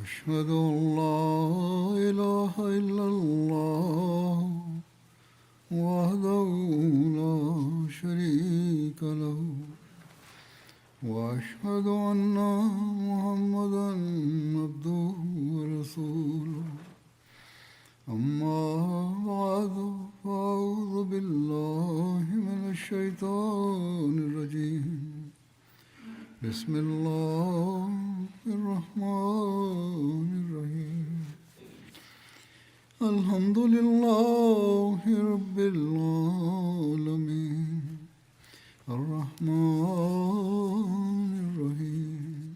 أشهد أن لا إله إلا الله وحده لا شريك له وأشهد أن محمدا عبده ورسوله أما بعد فأعوذ بالله من الشيطان الرجيم بسم الله الرحمن الرحيم الحمد لله رب العالمين الرحمن الرحيم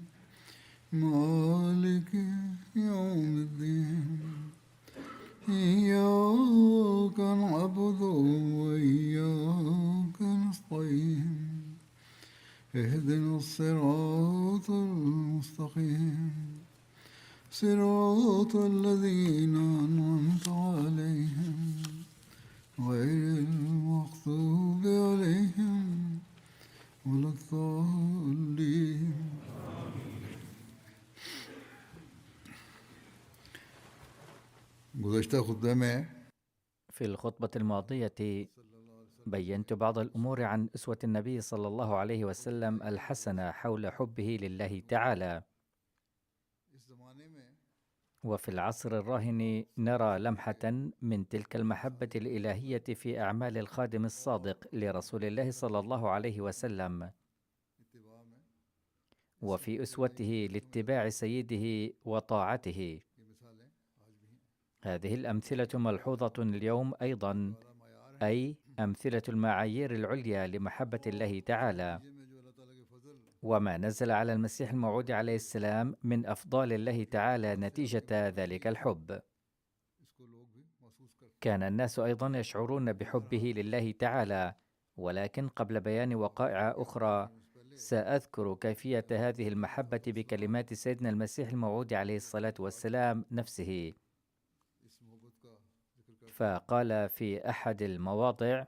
مالك يوم الدين إياك نعبد وإياك نستعين اهدنا الصراط المستقيم صراط الذين أنعمت عليهم غير المغضوب عليهم ولا الضالين. गुज़श्ता खुतबे में في الخطبة الماضية بينت بعض الأمور عن أسوة النبي صلى الله عليه وسلم الحسنة حول حبه لله تعالى. وفي العصر الراهن نرى لمحة من تلك المحبة الإلهية في أعمال الخادم الصادق لرسول الله صلى الله عليه وسلم، وفي أسوته لاتباع سيده وطاعته. هذه الأمثلة ملحوظة اليوم أيضا، أي أمثلة المعايير العليا لمحبة الله تعالى، وما نزل على المسيح الموعود عليه السلام من أفضال الله تعالى نتيجة ذلك الحب. كان الناس أيضا يشعرون بحبه لله تعالى، ولكن قبل بيان وقائع أخرى سأذكر كيفية هذه المحبة بكلمات سيدنا المسيح الموعود عليه الصلاة والسلام نفسه. فقال في أحد المواضع: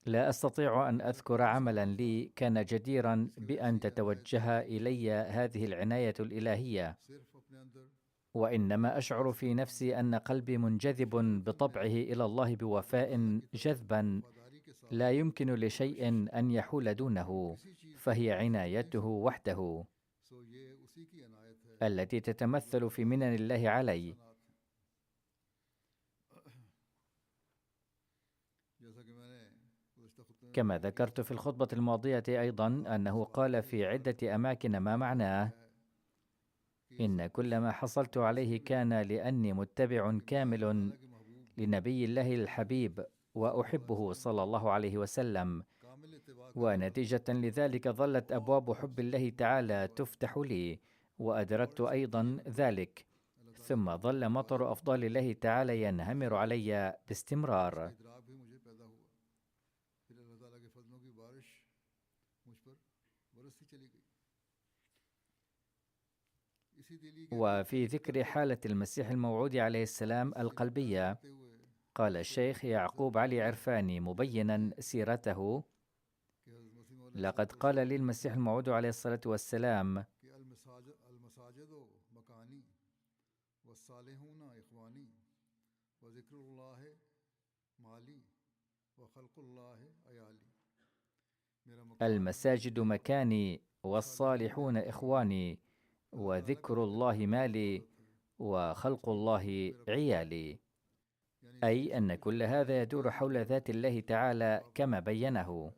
لا أستطيع أن أذكر عملا لي كان جديرا بأن تتوجه إلي هذه العناية الإلهية، وإنما أشعر في نفسي أن قلبي منجذب بطبعه إلى الله بوفاء جذبا لا يمكن لشيء أن يحول دونه، فهي عنايته وحده التي تتمثل في منن الله علي. كما ذكرت في الخطبة الماضية أيضا أنه قال في عدة أماكن ما معناه: إن كل ما حصلت عليه كان لأني متبع كامل لنبي الله الحبيب وأحبه صلى الله عليه وسلم، ونتيجة لذلك ظلت أبواب حب الله تعالى تفتح لي، وأدركت أيضا ذلك، ثم ظل مطر أفضال الله تعالى ينهمر علي باستمرار. وفي ذكر حالة المسيح الموعود عليه السلام القلبية، قال الشيخ يعقوب علي عرفاني مبينا سيرته: لقد قال لي المسيح الموعود عليه الصلاة والسلام: المساجد مكاني والصالحون إخواني وذكر الله مالي وخلق الله عيالي. أي أن كل هذا يدور حول ذات الله تعالى كما بينه.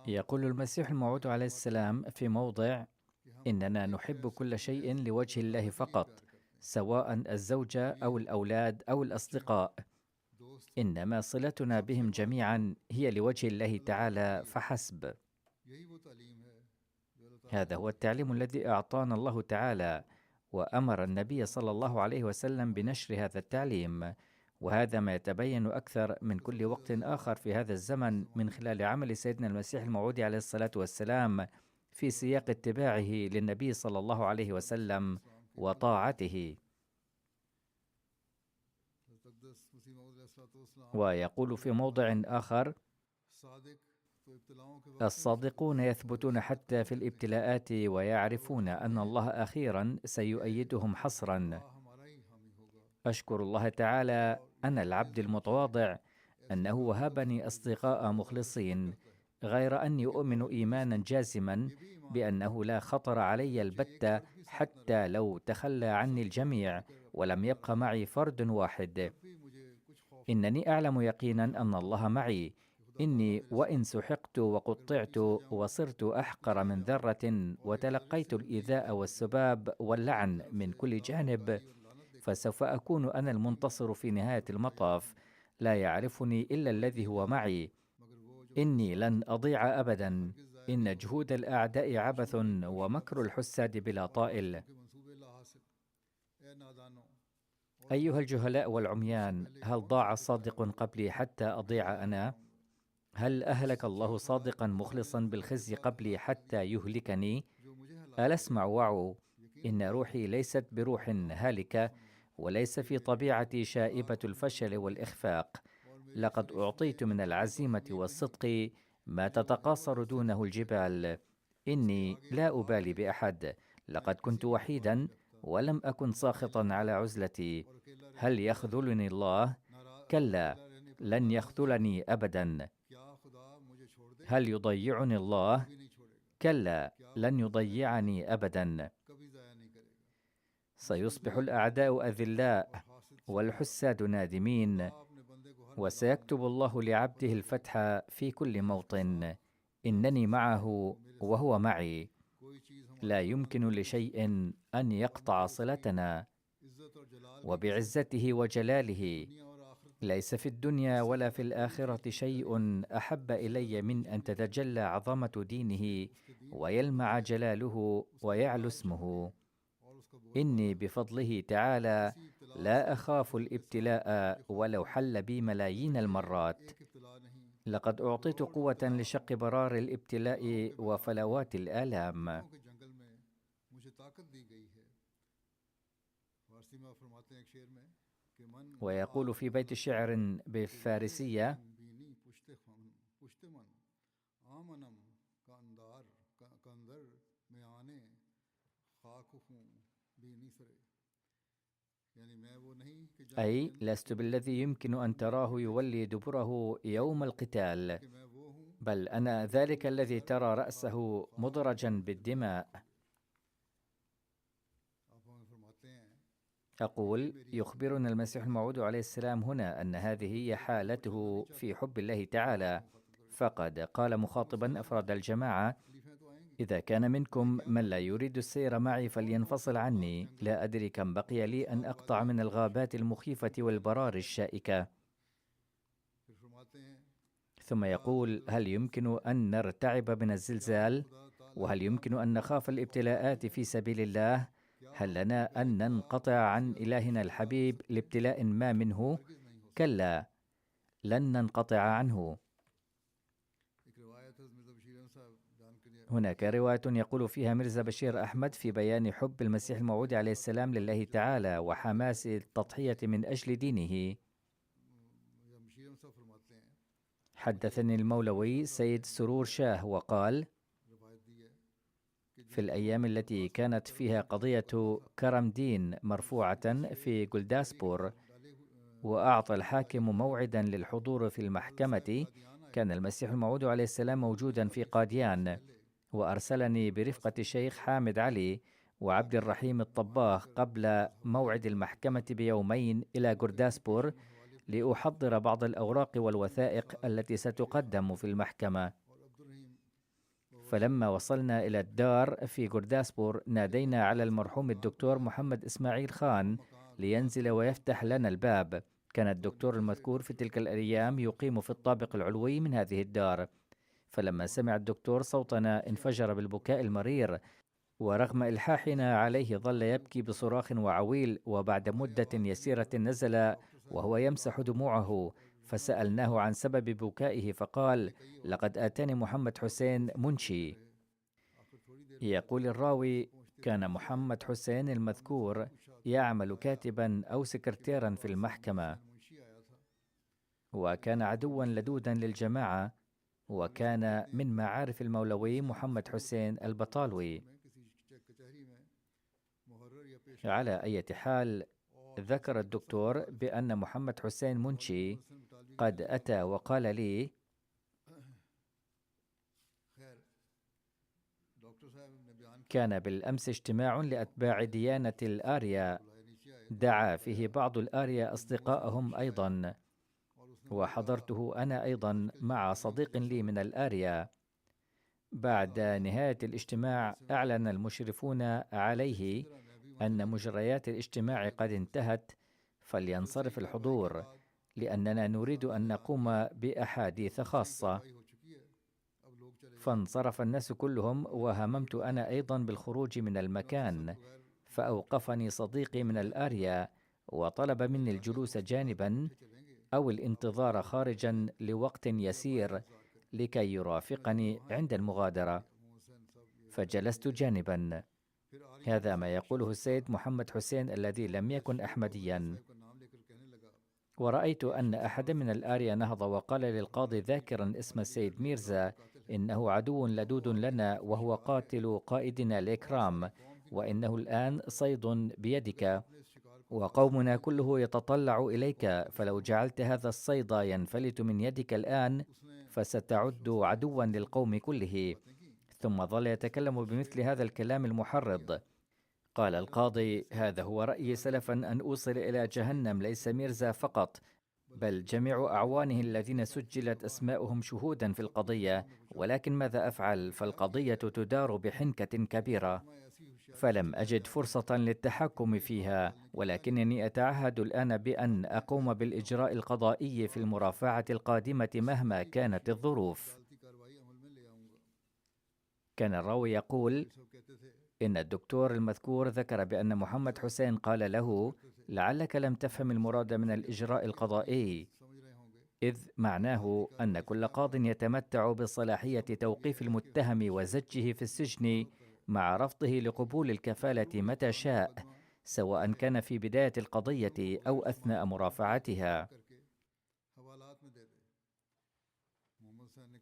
يقول المسيح الموعود عليه السلام في موضع: إننا نحب كل شيء لوجه الله فقط، سواء الزوجة أو الأولاد أو الأصدقاء، إنما صلتنا بهم جميعا هي لوجه الله تعالى فحسب. هذا هو التعليم الذي أعطانا الله تعالى، وأمر النبي صلى الله عليه وسلم بنشر هذا التعليم، وهذا ما يتبين أكثر من كل وقت آخر في هذا الزمن من خلال عمل سيدنا المسيح الموعود عليه الصلاة والسلام في سياق اتباعه للنبي صلى الله عليه وسلم وطاعته. ويقول في موضع آخر: الصادقون يثبتون حتى في الابتلاءات ويعرفون أن الله أخيرا سيؤيدهم حصرا. أشكر الله تعالى أنا العبد المتواضع أنه وهبني أصدقاء مخلصين، غير أني أؤمن إيمانا جازما بأنه لا خطر علي البتة حتى لو تخلى عني الجميع ولم يبق معي فرد واحد. إنني أعلم يقينا أن الله معي. إني وإن سحقت وقطعت وصرت أحقر من ذرة وتلقيت الإيذاء والسباب واللعن من كل جانب، فسوف أكون أنا المنتصر في نهاية المطاف. لا يعرفني إلا الذي هو معي. إني لن أضيع أبدا. إن جهود الأعداء عبث ومكر الحساد بلا طائل. أيها الجهلاء والعميان، هل ضاع صادق قبلي حتى أضيع أنا؟ هل أهلك الله صادقا مخلصا بالخزي قبلي حتى يهلكني؟ ألا اسمع وعوا، إن روحي ليست بروح هالكة، وليس في طبيعتي شائبة الفشل والإخفاق. لقد أعطيت من العزيمة والصدق ما تتقاصر دونه الجبال. إني لا أبالي بأحد. لقد كنت وحيدا ولم أكن ساخطا على عزلتي. هل يخذلني الله؟ كلا، لن يخذلني أبدا. هل يضيعني الله؟ كلا، لن يضيعني أبدا. سيصبح الأعداء أذلاء والحساد نادمين، وسيكتب الله لعبده الفتح في كل موطن. إنني معه وهو معي. لا يمكن لشيء أن يقطع صلتنا. وبعزته وجلاله ليس في الدنيا ولا في الآخرة شيء أحب إلي من أن تتجلى عظمة دينه ويلمع جلاله ويعلو اسمه. إني بفضله تعالى لا أخاف الابتلاء ولو حل بي ملايين المرات. لقد أعطيت قوة لشق برار الابتلاء وفلوات الآلام. ويقول في بيت شعر بالفارسية: أي لست بالذي يمكن أن تراه يولي دبره يوم القتال، بل أنا ذلك الذي ترى رأسه مدرجا بالدماء. أقول: يخبرنا المسيح الموعود عليه السلام هنا أن هذه هي حالته في حب الله تعالى، فقد قال مخاطبا أفراد الجماعة: إذا كان منكم من لا يريد السير معي فلينفصل عني، لا أدري كم بقي لي أن أقطع من الغابات المخيفة والبرار الشائكة. ثم يقول: هل يمكن أن نرتعب من الزلزال؟ وهل يمكن أن نخاف الابتلاءات في سبيل الله؟ هل لنا أن ننقطع عن إلهنا الحبيب لابتلاء ما منه؟ كلا، لن ننقطع عنه. هناك رواية يقول فيها ميرزا بشير أحمد في بيان حب المسيح الموعود عليه السلام لله تعالى وحماس التضحية من أجل دينه: حدثني المولوي سيد سرور شاه وقال: في الأيام التي كانت فيها قضية كرم دين مرفوعة في جولداسبور، وأعطى الحاكم موعدا للحضور في المحكمة، كان المسيح الموعود عليه السلام موجودا في قاديان، وأرسلني برفقة الشيخ حامد علي وعبد الرحيم الطباخ قبل موعد المحكمة بيومين إلى جورداسبور لأحضر بعض الأوراق والوثائق التي ستقدم في المحكمة. فلما وصلنا إلى الدار في جورداسبور نادينا على المرحوم الدكتور محمد إسماعيل خان لينزل ويفتح لنا الباب. كان الدكتور المذكور في تلك الأيام يقيم في الطابق العلوي من هذه الدار. فلما سمع الدكتور صوتنا انفجر بالبكاء المرير، ورغم إلحاحنا عليه ظل يبكي بصراخ وعويل، وبعد مدة يسيرة نزل وهو يمسح دموعه، فسألناه عن سبب بكائه فقال: لقد آتاني محمد حسين منشي. يقول الراوي: كان محمد حسين المذكور يعمل كاتبا أو سكرتيرا في المحكمة، وكان عدوا لدودا للجماعة، وكان من معارف المولوي محمد حسين البطالوي. على أي حال، ذكر الدكتور بأن محمد حسين منشي قد أتى وقال لي: كان بالأمس اجتماع لأتباع ديانة الآريا، دعا فيه بعض الآريا أصدقائهم أيضا، وحضرته أنا أيضا مع صديق لي من الآريا. بعد نهاية الاجتماع أعلن المشرفون عليه أن مجريات الاجتماع قد انتهت، فلينصرف الحضور، لأننا نريد أن نقوم بأحاديث خاصة. فانصرف الناس كلهم، وهممت أنا أيضا بالخروج من المكان، فأوقفني صديقي من الآريا وطلب مني الجلوس جانبا أو الانتظار خارجا لوقت يسير لكي يرافقني عند المغادرة، فجلست جانبا. هذا ما يقوله السيد محمد حسين الذي لم يكن أحمديا. ورأيت أن أحد من الآريا نهض وقال للقاضي ذاكرا اسم السيد ميرزا: إنه عدو لدود لنا، وهو قاتل قائدنا الإكرام، وإنه الآن صيد بيدك، وقومنا كله يتطلع إليك، فلو جعلت هذا الصيد ينفلت من يدك الآن فستعد عدوا للقوم كله. ثم ظل يتكلم بمثل هذا الكلام المحرض. قال القاضي: هذا هو رأيي سلفا، أن أوصل إلى جهنم ليس ميرزا فقط، بل جميع أعوانه الذين سجلت أسماؤهم شهودا في القضية، ولكن ماذا أفعل؟ فالقضية تدار بحنكة كبيرة، فلم أجد فرصة للتحكم فيها، ولكنني أتعهد الآن بأن أقوم بالإجراء القضائي في المرافعة القادمة مهما كانت الظروف. كان الراوي يقول إن الدكتور المذكور ذكر بأن محمد حسين قال له: لعلك لم تفهم المراد من الإجراء القضائي، إذ معناه أن كل قاض يتمتع بصلاحية توقيف المتهم وزجه في السجن مع رفضه لقبول الكفالة متى شاء، سواء كان في بداية القضية أو أثناء مرافعتها.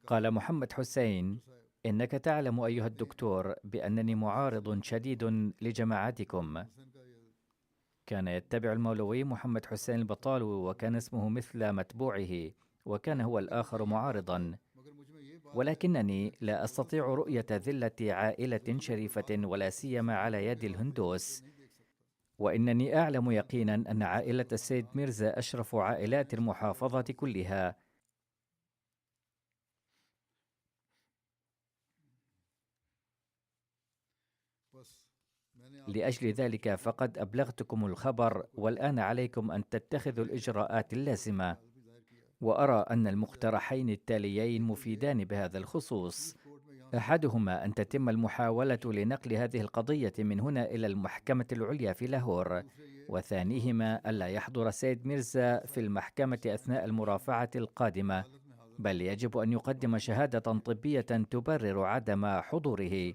قال محمد حسين: إنك تعلم أيها الدكتور بأنني معارض شديد لجماعتكم. كان يتبع المولوي محمد حسين البطالوي، وكان اسمه مثل متبوعه، وكان هو الآخر معارضا، ولكنني لا أستطيع رؤية ذلة عائلة شريفة ولا سيما على يد الهندوس، وإنني أعلم يقينا أن عائلة السيد ميرزا أشرف عائلات المحافظة كلها. لأجل ذلك فقد أبلغتكم الخبر، والآن عليكم أن تتخذوا الإجراءات اللازمة، وأرى أن المقترحين التاليين مفيدان بهذا الخصوص. أحدهما أن تتم المحاولة لنقل هذه القضية من هنا إلى المحكمة العليا في لاهور، وثانيهما ألا يحضر السيد ميرزا في المحكمة أثناء المرافعة القادمة، بل يجب أن يقدم شهادة طبية تبرر عدم حضوره.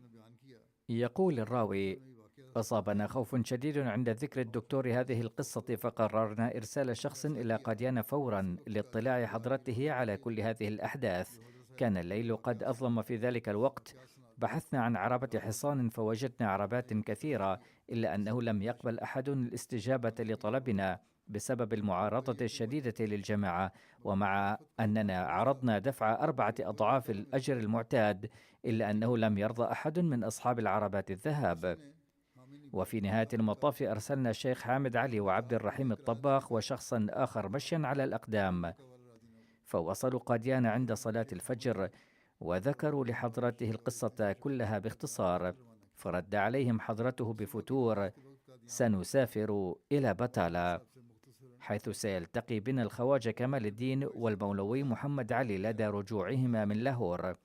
يقول الراوي: أصابنا خوف شديد عند ذكر الدكتور هذه القصة، فقررنا إرسال شخص إلى قاديان فورا لاطلاع حضرته على كل هذه الأحداث. كان الليل قد أظلم في ذلك الوقت. بحثنا عن عربة حصان فوجدنا عربات كثيرة، إلا أنه لم يقبل أحد الاستجابة لطلبنا بسبب المعارضة الشديدة للجماعة، ومع أننا عرضنا دفع 4 أضعاف الأجر المعتاد، إلا أنه لم يرضى أحد من أصحاب العربات الذهاب. وفي نهاية المطاف أرسلنا الشيخ حامد علي وعبد الرحيم الطباخ وشخصا آخر مشيا على الأقدام، فوصلوا قاديان عند صلاة الفجر، وذكروا لحضرته القصة كلها باختصار، فرد عليهم حضرته بفتور: سنسافر إلى بتالا، حيث سيلتقي بنا الخواجة كمال الدين والمولوي محمد علي لدى رجوعهما من لاهور،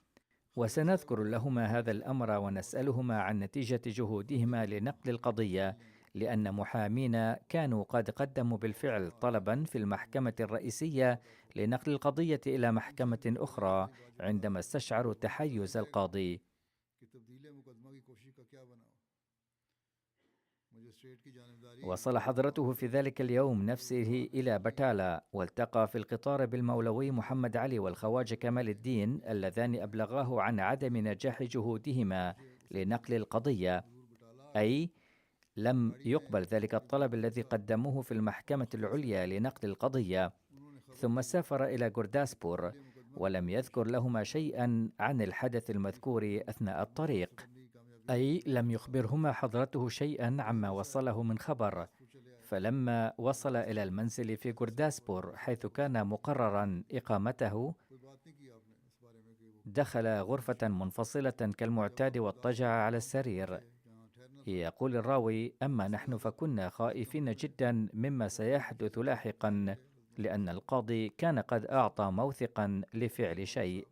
وسنذكر لهما هذا الأمر ونسألهما عن نتيجة جهودهما لنقل القضية، لأن محامين كانوا قد قدموا بالفعل طلبا في المحكمة الرئيسية لنقل القضية إلى محكمة أخرى عندما استشعروا تحيز القاضي. وصل حضرته في ذلك اليوم نفسه إلى بتالا، والتقى في القطار بالمولوي محمد علي والخواجة كمال الدين، اللذان أبلغاه عن عدم نجاح جهودهما لنقل القضية، أي لم يقبل ذلك الطلب الذي قدموه في المحكمة العليا لنقل القضية. ثم سافر إلى غورداسبور، ولم يذكر لهما شيئا عن الحدث المذكور أثناء الطريق، أي لم يخبرهما حضرته شيئا عما وصله من خبر. فلما وصل إلى المنزل في غورداسبور حيث كان مقررا إقامته، دخل غرفة منفصلة كالمعتاد واضطجع على السرير. يقول الراوي: أما نحن فكنا خائفين جدا مما سيحدث لاحقا، لأن القاضي كان قد أعطى موثقا لفعل شيء.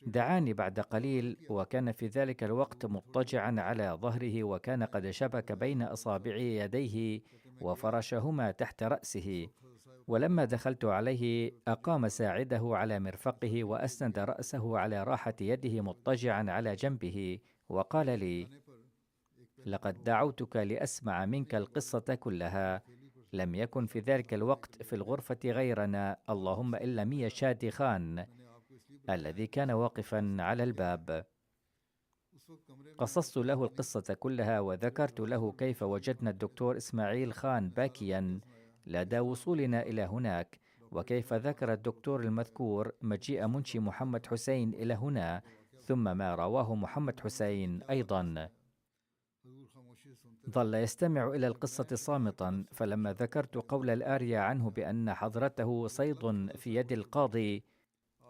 دعاني بعد قليل، وكان في ذلك الوقت مضطجعا على ظهره، وكان قد شبك بين أصابع يديه وفرشهما تحت رأسه. ولما دخلت عليه أقام ساعده على مرفقه وأسند رأسه على راحة يده مضطجعا على جنبه، وقال لي: لقد دعوتك لأسمع منك القصة كلها. لم يكن في ذلك الوقت في الغرفة غيرنا، اللهم إلا ميا شادي خان الذي كان واقفا على الباب. قصصت له القصة كلها، وذكرت له كيف وجدنا الدكتور إسماعيل خان باكيا لدى وصولنا إلى هناك، وكيف ذكر الدكتور المذكور مجيء منشي محمد حسين إلى هنا، ثم ما رواه محمد حسين أيضا. ظل يستمع إلى القصة صامتا، فلما ذكرت قول الآرية عنه بأن حضرته صيد في يد القاضي،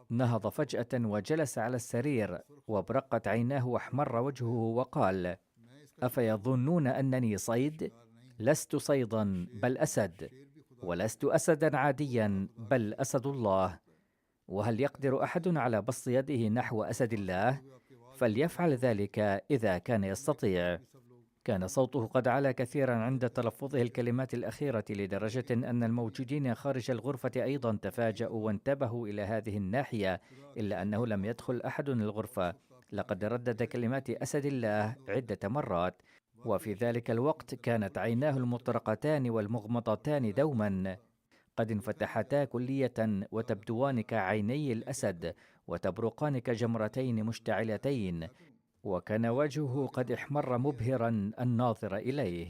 نهض فجأة وجلس على السرير، وابرقت عيناه واحمر وجهه، وقال: أفيظنون أنني صيد؟ لست صيدا بل أسد، ولست أسدا عاديا بل أسد الله. وهل يقدر أحد على بسط يده نحو أسد الله؟ فليفعل ذلك إذا كان يستطيع. كان صوته قد علا كثيرا عند تلفظه الكلمات الأخيرة، لدرجة أن الموجودين خارج الغرفة أيضا تفاجؤوا وانتبهوا إلى هذه الناحية، إلا أنه لم يدخل أحد الغرفة. لقد ردد كلمات أسد الله عدة مرات، وفي ذلك الوقت كانت عيناه المطرقتان والمغمضتان دوما قد انفتحتا كلية، وتبدوان كعيني الأسد، وتبرقان كجمرتين مشتعلتين، وكان وجهه قد احمر مبهرا الناظر إليه.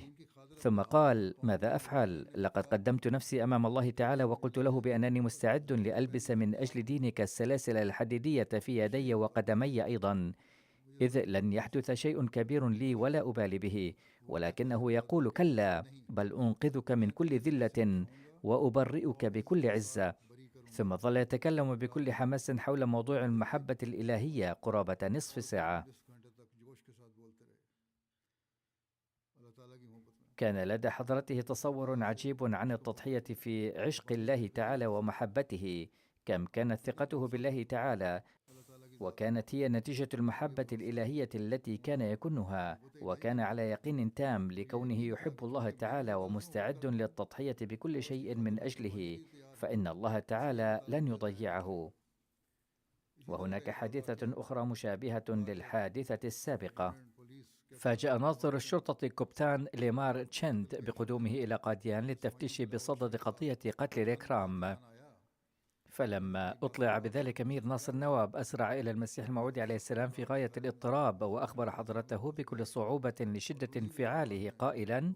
ثم قال: ماذا أفعل؟ لقد قدمت نفسي أمام الله تعالى، وقلت له بأنني مستعد لألبس من أجل دينك السلاسل الحديدية في يدي وقدمي أيضا، إذ لن يحدث شيء كبير لي ولا أبالي به، ولكنه يقول: كلا، بل أنقذك من كل ذلة وأبرئك بكل عزة. ثم ظل يتكلم بكل حماس حول موضوع المحبة الإلهية قرابة نصف ساعة. كان لدى حضرته تصور عجيب عن التضحية في عشق الله تعالى ومحبته، كم كانت ثقته بالله تعالى، وكانت هي نتيجة المحبة الإلهية التي كان يكنها، وكان على يقين تام لكونه يحب الله تعالى ومستعد للتضحية بكل شيء من أجله، فإن الله تعالى لن يضيعه. وهناك حادثة أخرى مشابهة للحادثة السابقة. فاجأ ناظر الشرطة كوبتان ليمار تشند بقدومه إلى قاديان للتفتيش بصدد قضية قتل ريكرام. فلما أطلع بذلك مير ناصر نواب أسرع إلى المسيح الموعود عليه السلام في غاية الاضطراب، وأخبر حضرته بكل صعوبة لشدة انفعاله قائلا: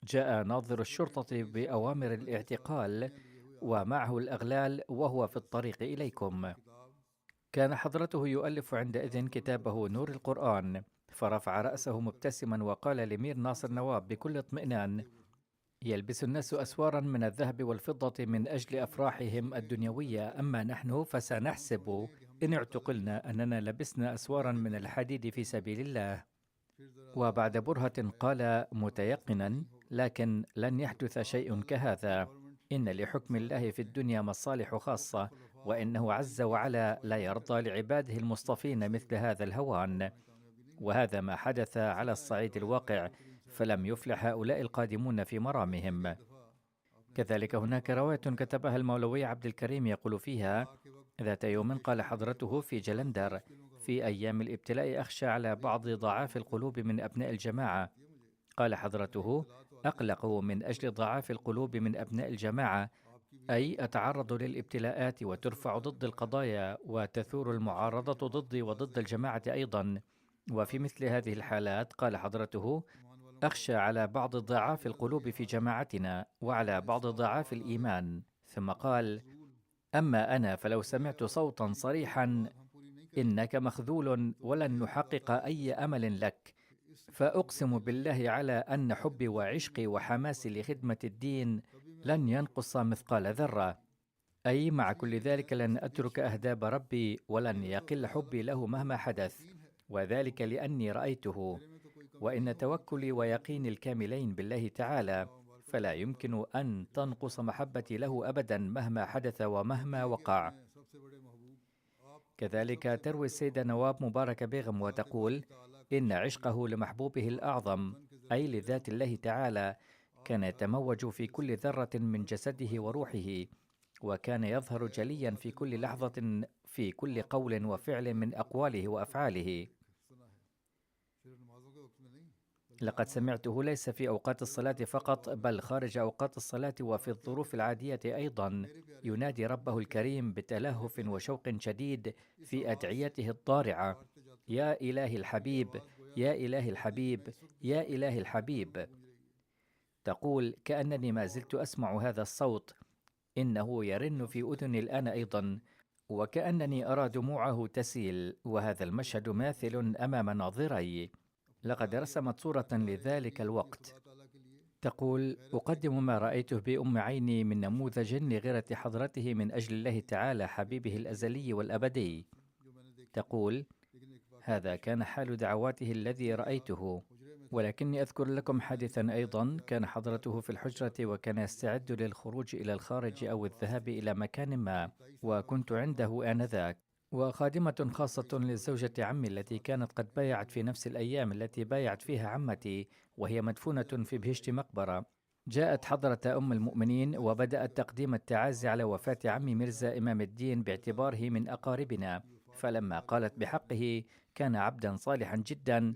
جاء ناظر الشرطة بأوامر الاعتقال ومعه الأغلال وهو في الطريق إليكم. كان حضرته يؤلف عندئذ كتابه نور القرآن، فرفع رأسه مبتسما وقال لمير ناصر نواب بكل اطمئنان: يلبس الناس أسوارا من الذهب والفضة من أجل أفراحهم الدنيوية، أما نحن فسنحسب إن اعتقلنا أننا لبسنا أسوارا من الحديد في سبيل الله. وبعد برهة قال متيقنا: لكن لن يحدث شيء كهذا، إن لحكم الله في الدنيا مصالح خاصة، وإنه عز وعلا لا يرضى لعباده المصطفين مثل هذا الهوان. وهذا ما حدث على الصعيد الواقع، فلم يفلح هؤلاء القادمون في مرامهم. كذلك هناك رواية كتبها المولوي عبد الكريم يقول فيها: ذات يوم قال حضرته في جلندر، في أيام الابتلاء أخشى على بعض ضعاف القلوب من أبناء الجماعة. قال حضرته: أقلق من أجل ضعاف القلوب من أبناء الجماعة، أي أتعرض للابتلاءات وترفع ضد القضايا وتثور المعارضة ضدي وضد الجماعة أيضا. وفي مثل هذه الحالات قال حضرته: أخشى على بعض ضعاف القلوب في جماعتنا وعلى بعض ضعاف الإيمان. ثم قال: أما أنا فلو سمعت صوتا صريحا إنك مخذول ولن نحقق أي أمل لك، فأقسم بالله على أن حبي وعشقي وحماسي لخدمة الدين لن ينقص مثقال ذرة، أي مع كل ذلك لن أترك أهداب ربي ولن يقل حبي له مهما حدث، وذلك لأني رأيته. وإن توكلي ويقيني الكاملين بالله تعالى فلا يمكن أن تنقص محبتي له أبدا مهما حدث ومهما وقع. كذلك تروي السيدة نواب مبارك بيغم وتقول: إن عشقه لمحبوبه الأعظم أي لذات الله تعالى كان يتموج في كل ذرة من جسده وروحه، وكان يظهر جليا في كل لحظة في كل قول وفعل من أقواله وأفعاله. لقد سمعته ليس في أوقات الصلاة فقط بل خارج أوقات الصلاة وفي الظروف العادية أيضا ينادي ربه الكريم بتلهف وشوق شديد في أدعيته الضارعة: يا إلهي الحبيب، يا إلهي الحبيب، يا إلهي الحبيب. تقول: كأنني ما زلت أسمع هذا الصوت، إنه يرن في أذني الآن أيضا، وكأنني أرى دموعه تسيل، وهذا المشهد ماثل أمام ناظري. لقد رسمت صورة لذلك الوقت. تقول: أقدم ما رأيته بأم عيني من نموذج لغيرة حضرته من أجل الله تعالى حبيبه الأزلي والأبدي. تقول: هذا كان حال دعواته الذي رأيته. ولكني أذكر لكم حادثا أيضا. كان حضرته في الحجرة وكان يستعد للخروج إلى الخارج أو الذهاب إلى مكان ما، وكنت عنده آنذاك، وخادمة خاصة لزوجة عمي التي كانت قد بايعت في نفس الأيام التي بايعت فيها عمتي وهي مدفونة في بهشت مقبرة، جاءت حضرة أم المؤمنين وبدأت تقديم التعازي على وفاة عمي ميرزا إمام الدين باعتباره من أقاربنا. فلما قالت بحقه كان عبدا صالحا جدا،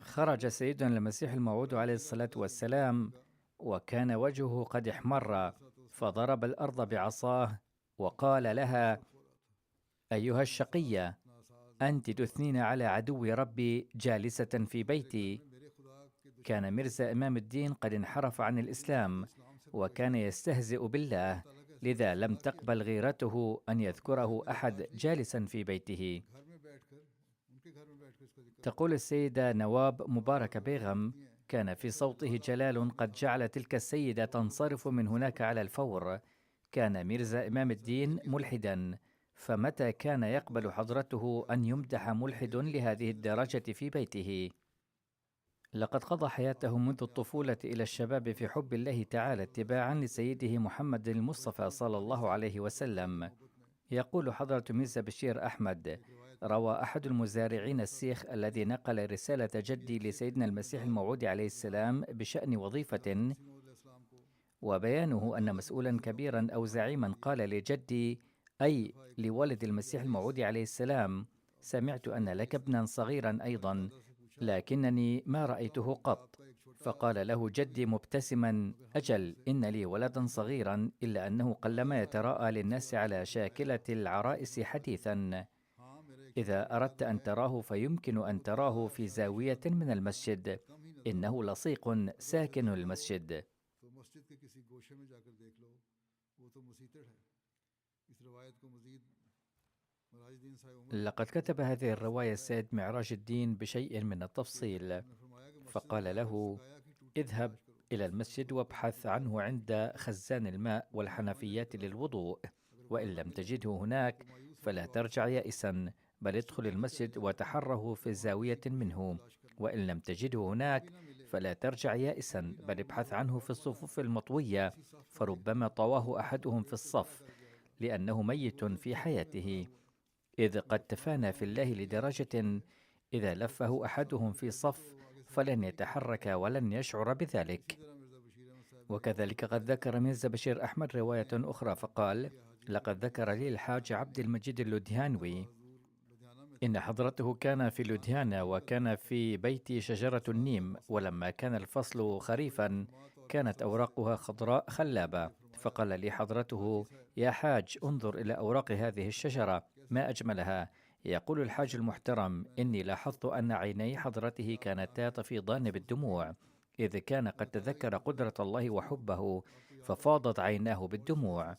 خرج سيدنا المسيح الموعود عليه الصلاة والسلام وكان وجهه قد احمر، فضرب الأرض بعصاه وقال لها: أيها الشقية، أنت تثنين على عدو ربي جالسة في بيتي. كان ميرزا إمام الدين قد انحرف عن الإسلام وكان يستهزئ بالله، لذا لم تقبل غيرته أن يذكره أحد جالسا في بيته. تقول السيدة نواب مبارك بيغم: كان في صوته جلال قد جعل تلك السيدة تنصرف من هناك على الفور. كان ميرزا إمام الدين ملحدا، فمتى كان يقبل حضرته أن يمدح ملحد لهذه الدرجة في بيته؟ لقد قضى حياته منذ الطفولة إلى الشباب في حب الله تعالى اتباعا لسيده محمد المصطفى صلى الله عليه وسلم. يقول حضرة ميرزا بشير أحمد: روى أحد المزارعين السيخ الذي نقل رسالة جدي لسيدنا المسيح الموعود عليه السلام بشأن وظيفة، وبيانه أن مسؤولا كبيرا أو زعيما قال لجدي أي لولد المسيح الموعود عليه السلام: سمعت أن لك ابنا صغيرا أيضا لكنني ما رأيته قط. فقال له جدي مبتسما: أجل، إن لي ولدا صغيرا، إلا أنه قلما يتراءى للناس على شاكلة العرائس حديثا. إذا أردت أن تراه فيمكن أن تراه في زاوية من المسجد، إنه لصيق ساكن المسجد. لقد كتب هذه الرواية السيد معراج الدين بشيء من التفصيل، فقال له: اذهب إلى المسجد وابحث عنه عند خزان الماء والحنفيات للوضوء، وإن لم تجده هناك فلا ترجع يائسا، بل ادخل المسجد وتحره في زاوية منه، وإن لم تجده هناك فلا ترجع يائسا، بل ابحث عنه في الصفوف المطوية، فربما طواه أحدهم في الصف لأنه ميت في حياته، إذ قد تفانى في الله لدرجة إذا لفه أحدهم في صف فلن يتحرك ولن يشعر بذلك. وكذلك قد ذكر ميرزا بشير أحمد رواية أخرى فقال: لقد ذكر لي الحاج عبد المجيد اللوديانوي إن حضرته كان في لودهيانا وكان في بيت شجرة النيم، ولما كان الفصل خريفا كانت أوراقها خضراء خلابة، فقال لي حضرته: يا حاج، انظر إلى أوراق هذه الشجرة، ما أجملها. يقول الحاج المحترم: إني لاحظت أن عيني حضرته كانتا تفيضان بالدموع، إذ كان قد تذكر قدرة الله وحبه، ففاضت عيناه بالدموع.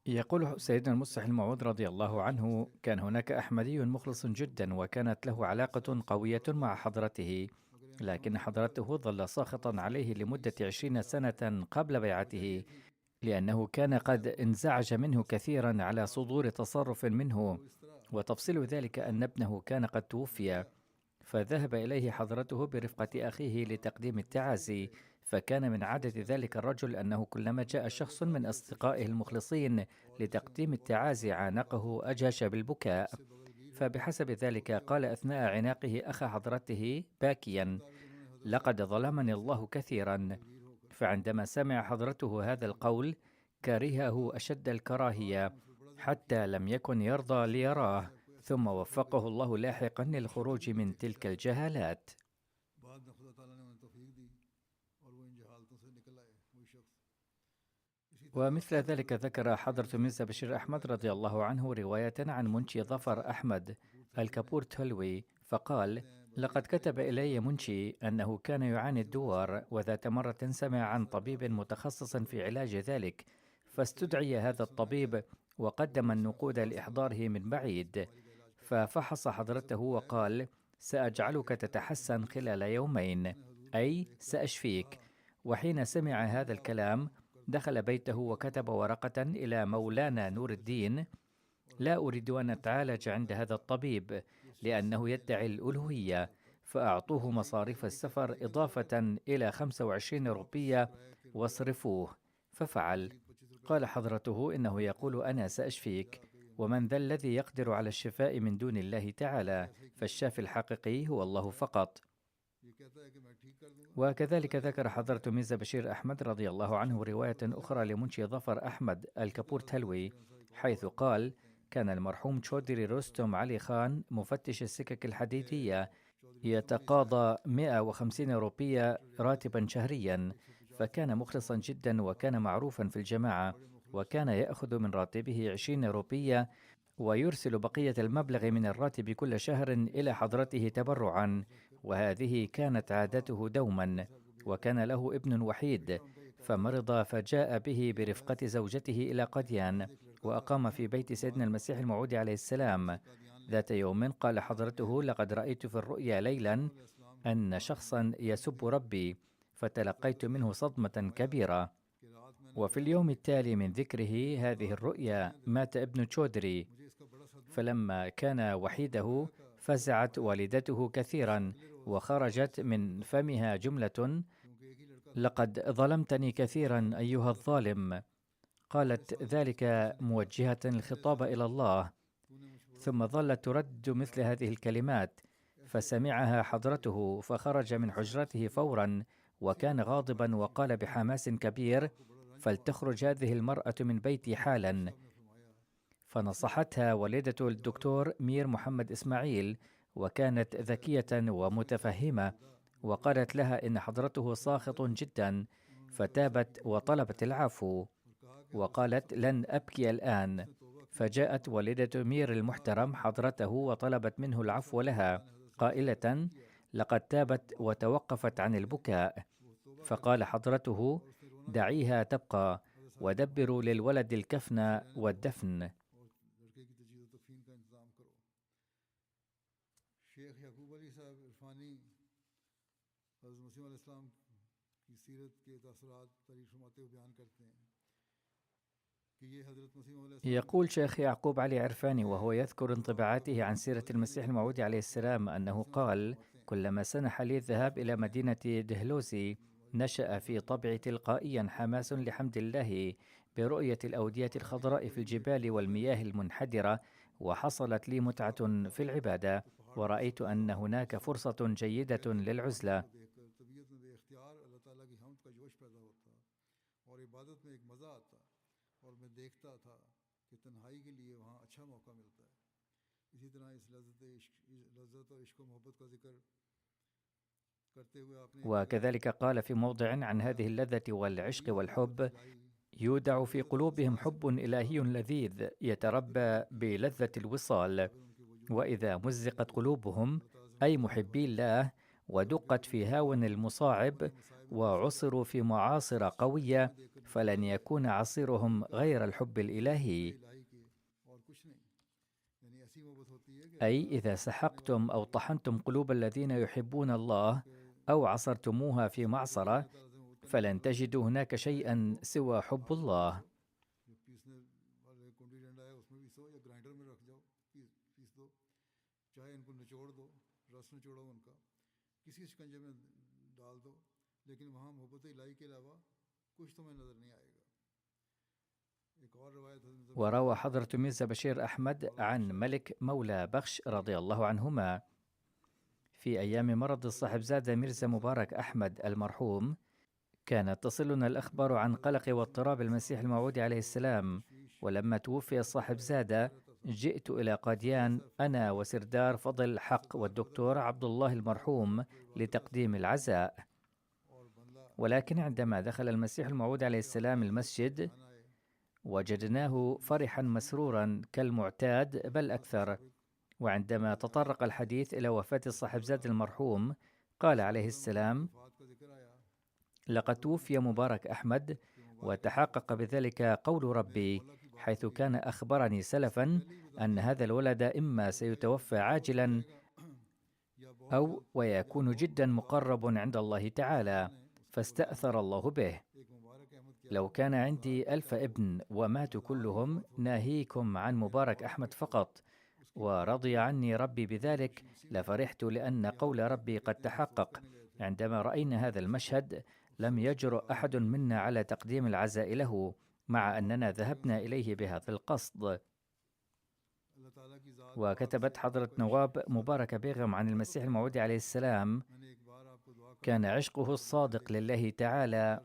يقول سيدنا المصلح الموعود رضي الله عنه: كان هناك أحمدي مخلص جدا، وكانت له علاقة قوية مع حضرته، لكن حضرته ظل ساخطا عليه لمدة 20 سنة قبل بيعته، لأنه كان قد انزعج منه كثيرا على صدور تصرف منه، وتفصيل ذلك أن ابنه كان قد توفي، فذهب إليه حضرته برفقة أخيه لتقديم التعازي. فكان من عادة ذلك الرجل أنه كلما جاء شخص من أصدقائه المخلصين لتقديم التعازي عانقه أجهش بالبكاء. فبحسب ذلك قال أثناء عناقه أخا حضرته باكيا: لقد ظلمني الله كثيرا. فعندما سمع حضرته هذا القول كرهه أشد الكراهية، حتى لم يكن يرضى ليراه، ثم وفقه الله لاحقا للخروج من تلك الجهالات. ومثل ذلك ذكر حضرة ميرزا بشير أحمد رضي الله عنه رواية عن منشي ظفر أحمد الكابور تلوي، فقال: لقد كتب إلي منشي أنه كان يعاني الدوار، وذات مرة سمع عن طبيب متخصص في علاج ذلك، فاستدعي هذا الطبيب وقدم النقود لإحضاره من بعيد، ففحص حضرته وقال: سأجعلك تتحسن خلال يومين، أي سأشفيك. وحين سمع هذا الكلام دخل بيته وكتب ورقة إلى مولانا نور الدين: لا أريد أن أتعالج عند هذا الطبيب لأنه يدعي الألوهية، فأعطوه مصاريف السفر إضافة إلى 25 روبية واصرفوه. ففعل. قال حضرته: إنه يقول أنا سأشفيك، ومن ذا الذي يقدر على الشفاء من دون الله تعالى؟ فالشافي الحقيقي هو الله فقط. وكذلك ذكر حضرة ميرزا بشير أحمد رضي الله عنه رواية أخرى لمنشي ظفر أحمد الكابور تلوي، حيث قال: كان المرحوم تشودري رستم علي خان مفتش السكك الحديدية يتقاضى 150 روبية راتبا شهريا، فكان مخلصا جدا وكان معروفا في الجماعة، وكان يأخذ من راتبه 20 روبية ويرسل بقية المبلغ من الراتب كل شهر إلى حضرته تبرعا، وهذه كانت عادته دوما. وكان له ابن وحيد فمرض، فجاء به برفقة زوجته إلى قديان، وأقام في بيت سيدنا المسيح الموعود عليه السلام. ذات يوم قال حضرته: لقد رأيت في الرؤيا ليلا أن شخصا يسب ربي، فتلقيت منه صدمة كبيرة. وفي اليوم التالي من ذكره هذه الرؤيا مات ابن تشودري، فلما كان وحيده فزعت والدته كثيرا، وخرجت من فمها جملة: لقد ظلمتني كثيرا أيها الظالم. قالت ذلك موجهة الخطاب إلى الله، ثم ظلت تردد مثل هذه الكلمات، فسمعها حضرته فخرج من حجرته فورا، وكان غاضبا وقال بحماس كبير: فلتخرج هذه المرأة من بيتي حالا. فنصحتها والدة الدكتور مير محمد إسماعيل، وكانت ذكية ومتفهمة، وقالت لها إن حضرته ساخط جدا، فتابت وطلبت العفو، وقالت: لن أبكي الآن. فجاءت والدة مير المحترم حضرته وطلبت منه العفو لها، قائلة: لقد تابت وتوقفت عن البكاء. فقال حضرته: دعيها تبقى، ودبروا للولد الكفن والدفن. يقول شيخ يعقوب علي عرفاني وهو يذكر انطباعاته عن سيرة المسيح الموعود عليه السلام أنه قال: كلما سنح لي الذهاب إلى مدينة دهلوزي نشأ في طبعي تلقائيا حماس لحمد الله برؤية الأودية الخضراء في الجبال والمياه المنحدرة، وحصلت لي متعة في العبادة، ورأيت أن هناك فرصة جيدة للعزلة. कि तन्हाई के लिए वहाँ अच्छा मौका मिलता है। इसी तरह इस लज़्ज़त और इश्क व मोहब्बत का जिक्र करते हुए आपने وكذلك قال في موضع عن هذه اللذة والعشق والحب: يودع في قلوبهم حب إلهي لذيذ يتربى بلذة الوصال، وإذا مزقت قلوبهم أي محبي الله ودقت في هاون المصاعب وعصروا في معاصر قوية فلن يكون عصيرهم غير الحب الإلهي. أي إذا سحقتم أو طحنتم قلوب الذين يحبون الله أو عصرتموها في معصرة فلن تجدوا هناك شيئا سوى حب الله. وروى حضرة ميرزا بشير أحمد عن ملك مولى بخش رضي الله عنهما: في أيام مرض الصاحبزادة ميرزا مبارك أحمد المرحوم كانت تصلنا الأخبار عن قلق واضطراب المسيح الموعود عليه السلام، ولما توفي الصاحبزادة جئت إلى قاديان أنا وسردار فضل حق والدكتور عبد الله المرحوم لتقديم العزاء. ولكن عندما دخل المسيح الموعود عليه السلام المسجد وجدناه فرحا مسرورا كالمعتاد بل أكثر. وعندما تطرق الحديث إلى وفاة الصاحبزاد المرحوم قال عليه السلام: لقد توفي مبارك أحمد، وتحقق بذلك قول ربي حيث كان أخبرني سلفا أن هذا الولد إما سيتوفى عاجلا أو ويكون جدا مقرب عند الله تعالى، فاستأثر الله به. لو كان عندي 1000 ابن وماتوا كلهم ناهيكم عن مبارك أحمد فقط، ورضي عني ربي بذلك لفرحت لأن قول ربي قد تحقق. عندما رأينا هذا المشهد لم يجرؤ أحد منا على تقديم العزاء له، مع أننا ذهبنا إليه بهذا القصد. وكتبت حضرة نواب مبارك بيغم عن المسيح الموعود عليه السلام: كان عشقه الصادق لله تعالى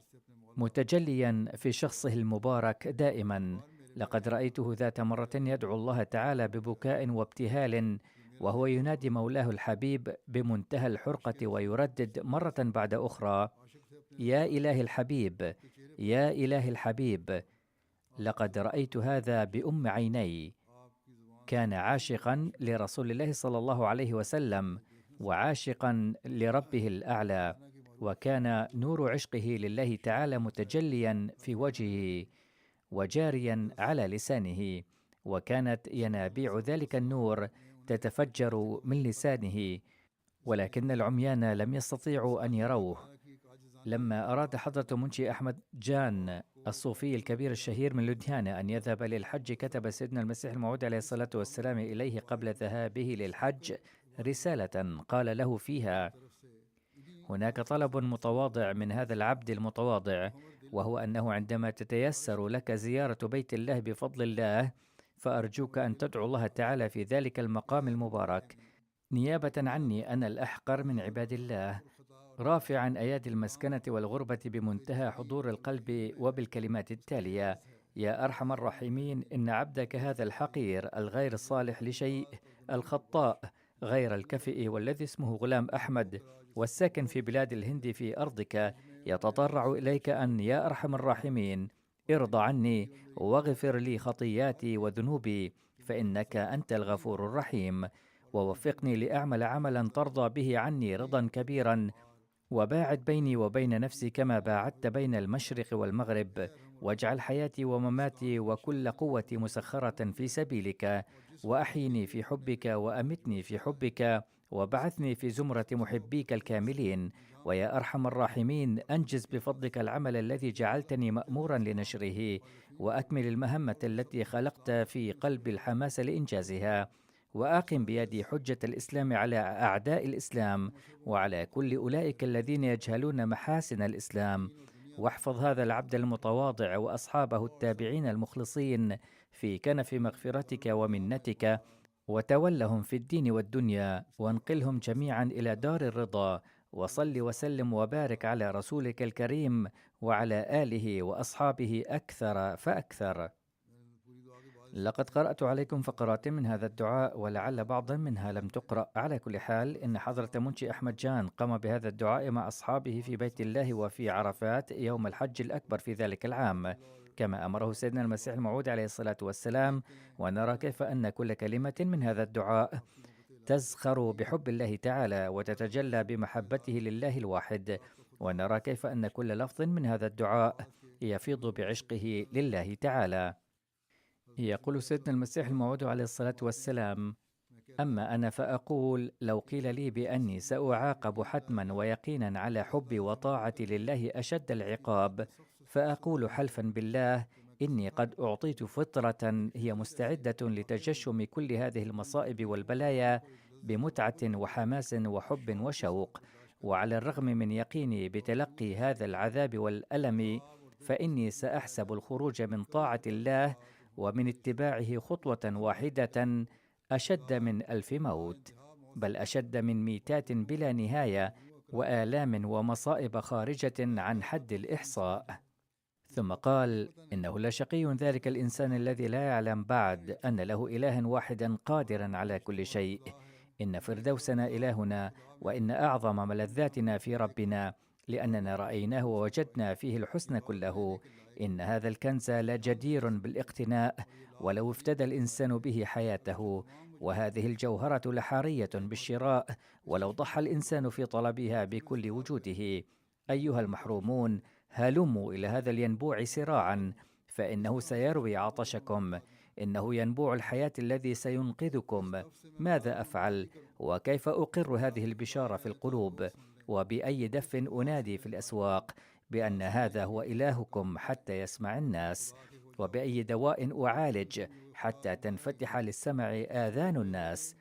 متجليا في شخصه المبارك دائما. لقد رأيته ذات مرة يدعو الله تعالى ببكاء وابتهال وهو ينادي مولاه الحبيب بمنتهى الحرقة ويردد مرة بعد أخرى: يا إله الحبيب، يا إله الحبيب. لقد رأيت هذا بأم عيني. كان عاشقا لرسول الله صلى الله عليه وسلم وعاشقا لربه الأعلى، وكان نور عشقه لله تعالى متجليا في وجهه وجاريا على لسانه، وكانت ينابيع ذلك النور تتفجر من لسانه، ولكن العميان لم يستطيعوا أن يروه. لما أراد حضرة منشي أحمد جان الصوفي الكبير الشهير من لودهيانا أن يذهب للحج كتب سيدنا المسيح الموعود عليه الصلاة والسلام إليه قبل ذهابه للحج رسالة قال له فيها: هناك طلب متواضع من هذا العبد المتواضع، وهو أنه عندما تتيسر لك زيارة بيت الله بفضل الله فأرجوك أن تدعو الله تعالى في ذلك المقام المبارك نيابة عني أنا الأحقر من عباد الله، رافعا أيادي المسكنة والغربة بمنتهى حضور القلب وبالكلمات التالية: يا أرحم الراحمين، إن عبدك هذا الحقير الغير الصالح لشيء الخطاء غير الكفئ والذي اسمه غلام أحمد والساكن في بلاد الهند في أرضك يتضرع إليك أن يا أرحم الراحمين ارضى عني واغفر لي خطياتي وذنوبي فإنك أنت الغفور الرحيم، ووفقني لأعمل عملا ترضى به عني رضا كبيرا، وباعد بيني وبين نفسي كما باعدت بين المشرق والمغرب، واجعل حياتي ومماتي وكل قوتي مسخرة في سبيلك، وأحيني في حبك وأمتني في حبك، وبعثني في زمرة محبيك الكاملين. ويا أرحم الراحمين أنجز بفضلك العمل الذي جعلتني مأمورا لنشره، وأكمل المهمة التي خلقت في قلبي الحماس لإنجازها، وأقم بيدي حجة الإسلام على أعداء الإسلام وعلى كل أولئك الذين يجهلون محاسن الإسلام، واحفظ هذا العبد المتواضع وأصحابه التابعين المخلصين في كنف مغفرتك ومنتك، وتولهم في الدين والدنيا، وانقلهم جميعا إلى دار الرضا، وصل وسلم وبارك على رسولك الكريم وعلى آله وأصحابه أكثر فأكثر. لقد قرأت عليكم فقرات من هذا الدعاء ولعل بعضا منها لم تقرأ. على كل حال، إن حضرة منشي أحمد جان قام بهذا الدعاء مع أصحابه في بيت الله وفي عرفات يوم الحج الأكبر في ذلك العام، كما أمره سيدنا المسيح الموعود عليه الصلاة والسلام. ونرى كيف أن كل كلمة من هذا الدعاء تزخر بحب الله تعالى وتتجلى بمحبته لله الواحد، ونرى كيف أن كل لفظ من هذا الدعاء يفيض بعشقه لله تعالى. يقول سيدنا المسيح الموعود عليه الصلاة والسلام: أما أنا فأقول لو قيل لي بأني سأعاقب حتما ويقينا على حبي وطاعتي لله أشد العقاب، فأقول حلفا بالله إني قد أعطيت فطرة هي مستعدة لتجشم كل هذه المصائب والبلايا بمتعة وحماس وحب وشوق. وعلى الرغم من يقيني بتلقي هذا العذاب والألم، فإني سأحسب الخروج من طاعة الله ومن اتباعه خطوة واحدة أشد من 1000 موت، بل أشد من ميتات بلا نهاية وآلام ومصائب خارجة عن حد الإحصاء. ثم قال: إنه لشقي ذلك الإنسان الذي لا يعلم بعد أن له إلها واحدا قادرا على كل شيء. إن فردوسنا إلهنا، وإن أعظم ملذاتنا في ربنا، لأننا رأيناه ووجدنا فيه الحسن كله. إن هذا الكنز لجدير بالاقتناء ولو افتدى الإنسان به حياته، وهذه الجوهرة لحارية بالشراء ولو ضحى الإنسان في طلبها بكل وجوده. أيها المحرومون، هلموا إلى هذا الينبوع سراعا، فإنه سيروي عطشكم. إنه ينبوع الحياة الذي سينقذكم. ماذا أفعل؟ وكيف أقر هذه البشارة في القلوب؟ وبأي دف أنادي في الأسواق بأن هذا هو إلهكم حتى يسمع الناس؟ وبأي دواء أعالج حتى تنفتح للسمع آذان الناس؟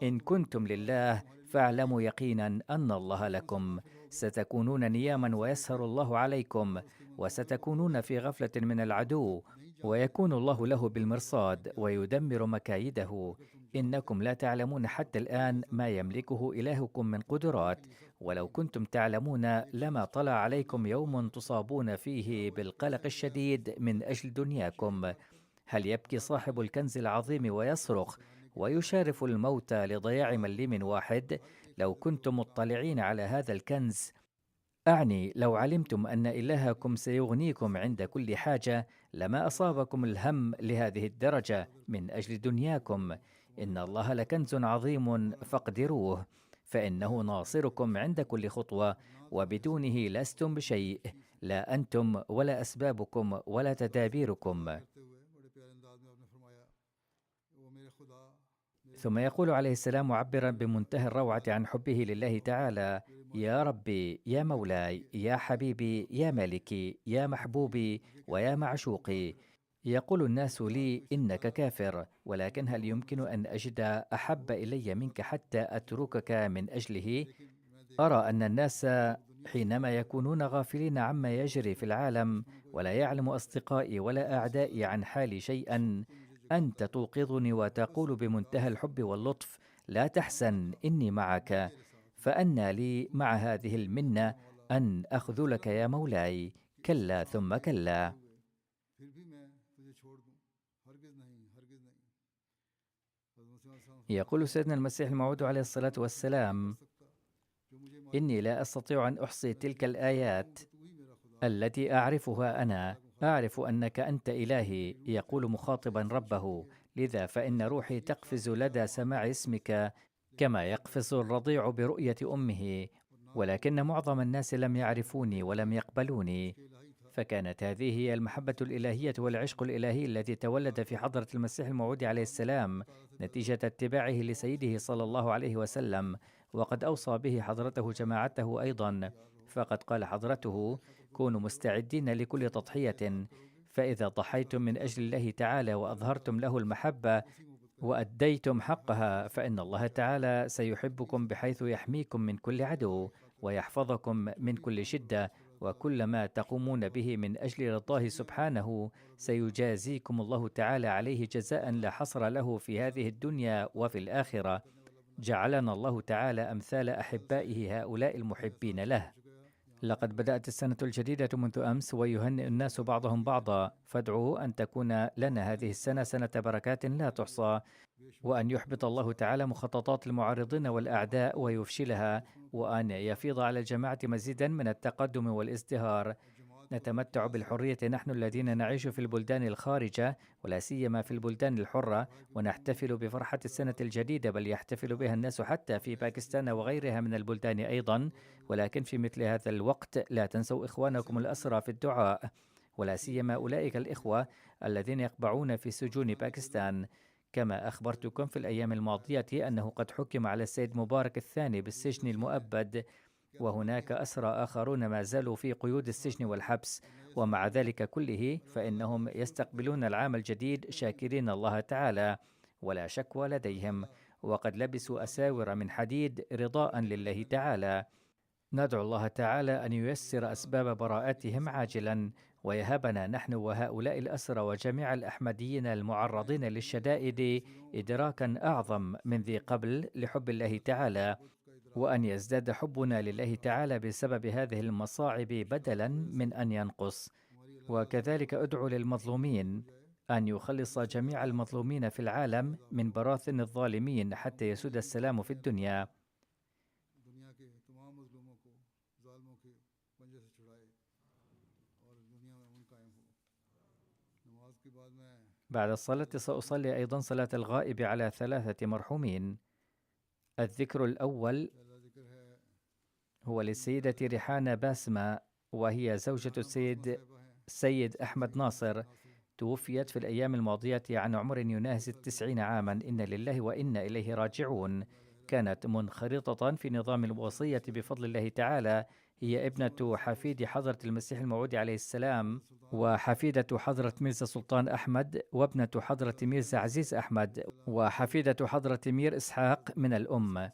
إن كنتم لله فاعلموا يقينا أن الله لكم. ستكونون نياما ويسهر الله عليكم، وستكونون في غفلة من العدو، ويكون الله له بالمرصاد ويدمر مكايده. إنكم لا تعلمون حتى الآن ما يملكه إلهكم من قدرات، ولو كنتم تعلمون لما طلع عليكم يوم تصابون فيه بالقلق الشديد من أجل دنياكم. هل يبكي صاحب الكنز العظيم ويصرخ ويشارف الموت لضياع مليم واحد؟ لو كنتم مطلعين على هذا الكنز، أعني لو علمتم أن إلهكم سيغنيكم عند كل حاجة، لما أصابكم الهم لهذه الدرجة من أجل دنياكم. إن الله لكنز عظيم فاقدروه، فإنه ناصركم عند كل خطوة، وبدونه لستم بشيء، لا أنتم ولا أسبابكم ولا تدابيركم. ثم يقول عليه السلام معبرا بمنتهى الروعة عن حبه لله تعالى: يا ربي، يا مولاي، يا حبيبي، يا مالكي، يا محبوبي، ويا معشوقي. يقول الناس لي: إنك كافر، ولكن هل يمكن أن أجد أحب إلي منك حتى أتركك من أجله؟ أرى أن الناس حينما يكونون غافلين عما يجري في العالم، ولا يعلم أصدقائي ولا أعدائي عن حالي شيئا، أنت توقظني وتقول بمنتهى الحب واللطف: لا تحزن، إني معك. فأنى لي مع هذه المنة أن أخذلك يا مولاي؟ كلا ثم كلا. يقول سيدنا المسيح الموعود عليه الصلاة والسلام: إني لا أستطيع أن أحصي تلك الآيات التي أعرفها أنا. أعرف أنك أنت إلهي، يقول مخاطبا ربه، لذا فإن روحي تقفز لدى سماع اسمك كما يقفز الرضيع برؤية أمه. ولكن معظم الناس لم يعرفوني ولم يقبلوني. فكانت هذه هي المحبة الإلهية والعشق الإلهي الذي تولد في حضرة المسيح الموعود عليه السلام نتيجة اتباعه لسيده صلى الله عليه وسلم. وقد أوصى به حضرته جماعته أيضا، فقد قال حضرته: كونوا مستعدين لكل تضحية، فإذا ضحيتم من أجل الله تعالى وأظهرتم له المحبة وأديتم حقها، فإن الله تعالى سيحبكم بحيث يحميكم من كل عدو ويحفظكم من كل شدة. وكل ما تقومون به من أجل رضاه سبحانه سيجازيكم الله تعالى عليه جزاء لا حصر له في هذه الدنيا وفي الآخرة. جعلنا الله تعالى أمثال أحبائه هؤلاء المحبين له. لقد بدأت السنة الجديدة منذ أمس ويهنئ الناس بعضهم بعضا، فادعوا أن تكون لنا هذه السنة سنة بركات لا تحصى، وأن يحبط الله تعالى مخططات المعارضين والأعداء ويفشلها، وأن يفيض على الجماعة مزيدا من التقدم والازدهار. نتمتع بالحرية نحن الذين نعيش في البلدان الخارجة، ولا سيما في البلدان الحرة، ونحتفل بفرحة السنة الجديدة، بل يحتفل بها الناس حتى في باكستان وغيرها من البلدان أيضا. ولكن في مثل هذا الوقت لا تنسوا إخوانكم الأسرى في الدعاء، ولا سيما أولئك الإخوة الذين يقبعون في سجون باكستان. كما أخبرتكم في الأيام الماضية أنه قد حكم على السيد مبارك الثاني بالسجن المؤبد، وهناك أسرى آخرون ما زالوا في قيود السجن والحبس، ومع ذلك كله فإنهم يستقبلون العام الجديد شاكرين الله تعالى ولا شكوى لديهم، وقد لبسوا أساور من حديد رضاء لله تعالى. ندعو الله تعالى أن ييسر أسباب براءتهم عاجلا، ويهبنا نحن وهؤلاء الأسرى وجميع الأحمديين المعرضين للشدائد إدراكا أعظم من ذي قبل لحب الله تعالى، وأن يزداد حبنا لله تعالى بسبب هذه المصاعب بدلا من أن ينقص. وكذلك أدعو للمظلومين أن يخلص جميع المظلومين في العالم من براثن الظالمين حتى يسود السلام في الدنيا. بعد الصلاة سأصلي أيضا صلاة الغائب على 3 مرحومين. الذكر الأول هو للسيدة ريحانة باسمة، وهي زوجة السيد أحمد ناصر، توفيت في الأيام الماضية عن عمر يناهز 90 عاما. إن لله وإنا إليه راجعون. كانت منخرطة في نظام الوصية بفضل الله تعالى. هي ابنة حفيد حضرة المسيح الموعود عليه السلام، وحفيدة حضرة ميرزا سلطان أحمد، وابنة حضرة ميرزا عزيز أحمد، وحفيدة حضرة مير إسحاق من الأم.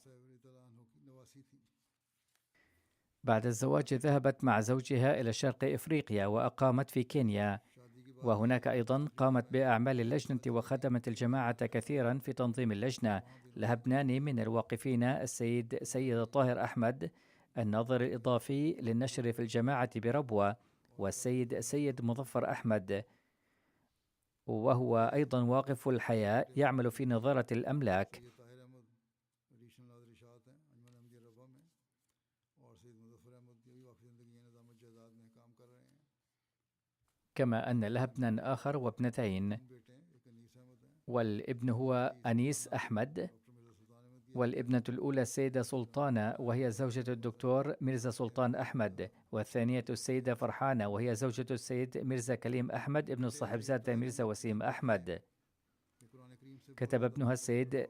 بعد الزواج ذهبت مع زوجها إلى شرق إفريقيا وأقامت في كينيا، وهناك أيضا قامت بأعمال اللجنة وخدمت الجماعة كثيرا في تنظيم اللجنة. لها ابنان من الواقفين، سيد طاهر أحمد الناظر الإضافي للنشر في الجماعة بربوة، سيد مظفر أحمد، وهو أيضا واقف الحياة يعمل في نظارة الأملاك. كما أن لها ابنا آخر وابنتين، والابن هو أنيس أحمد، والابنة الأولى السيدة سلطانة وهي زوجة الدكتور ميرزا سلطان أحمد، والثانية السيدة فرحانة وهي زوجة السيد ميرزا كليم أحمد ابن الصاحبزادة ميرزا وسيم أحمد. كتب ابنها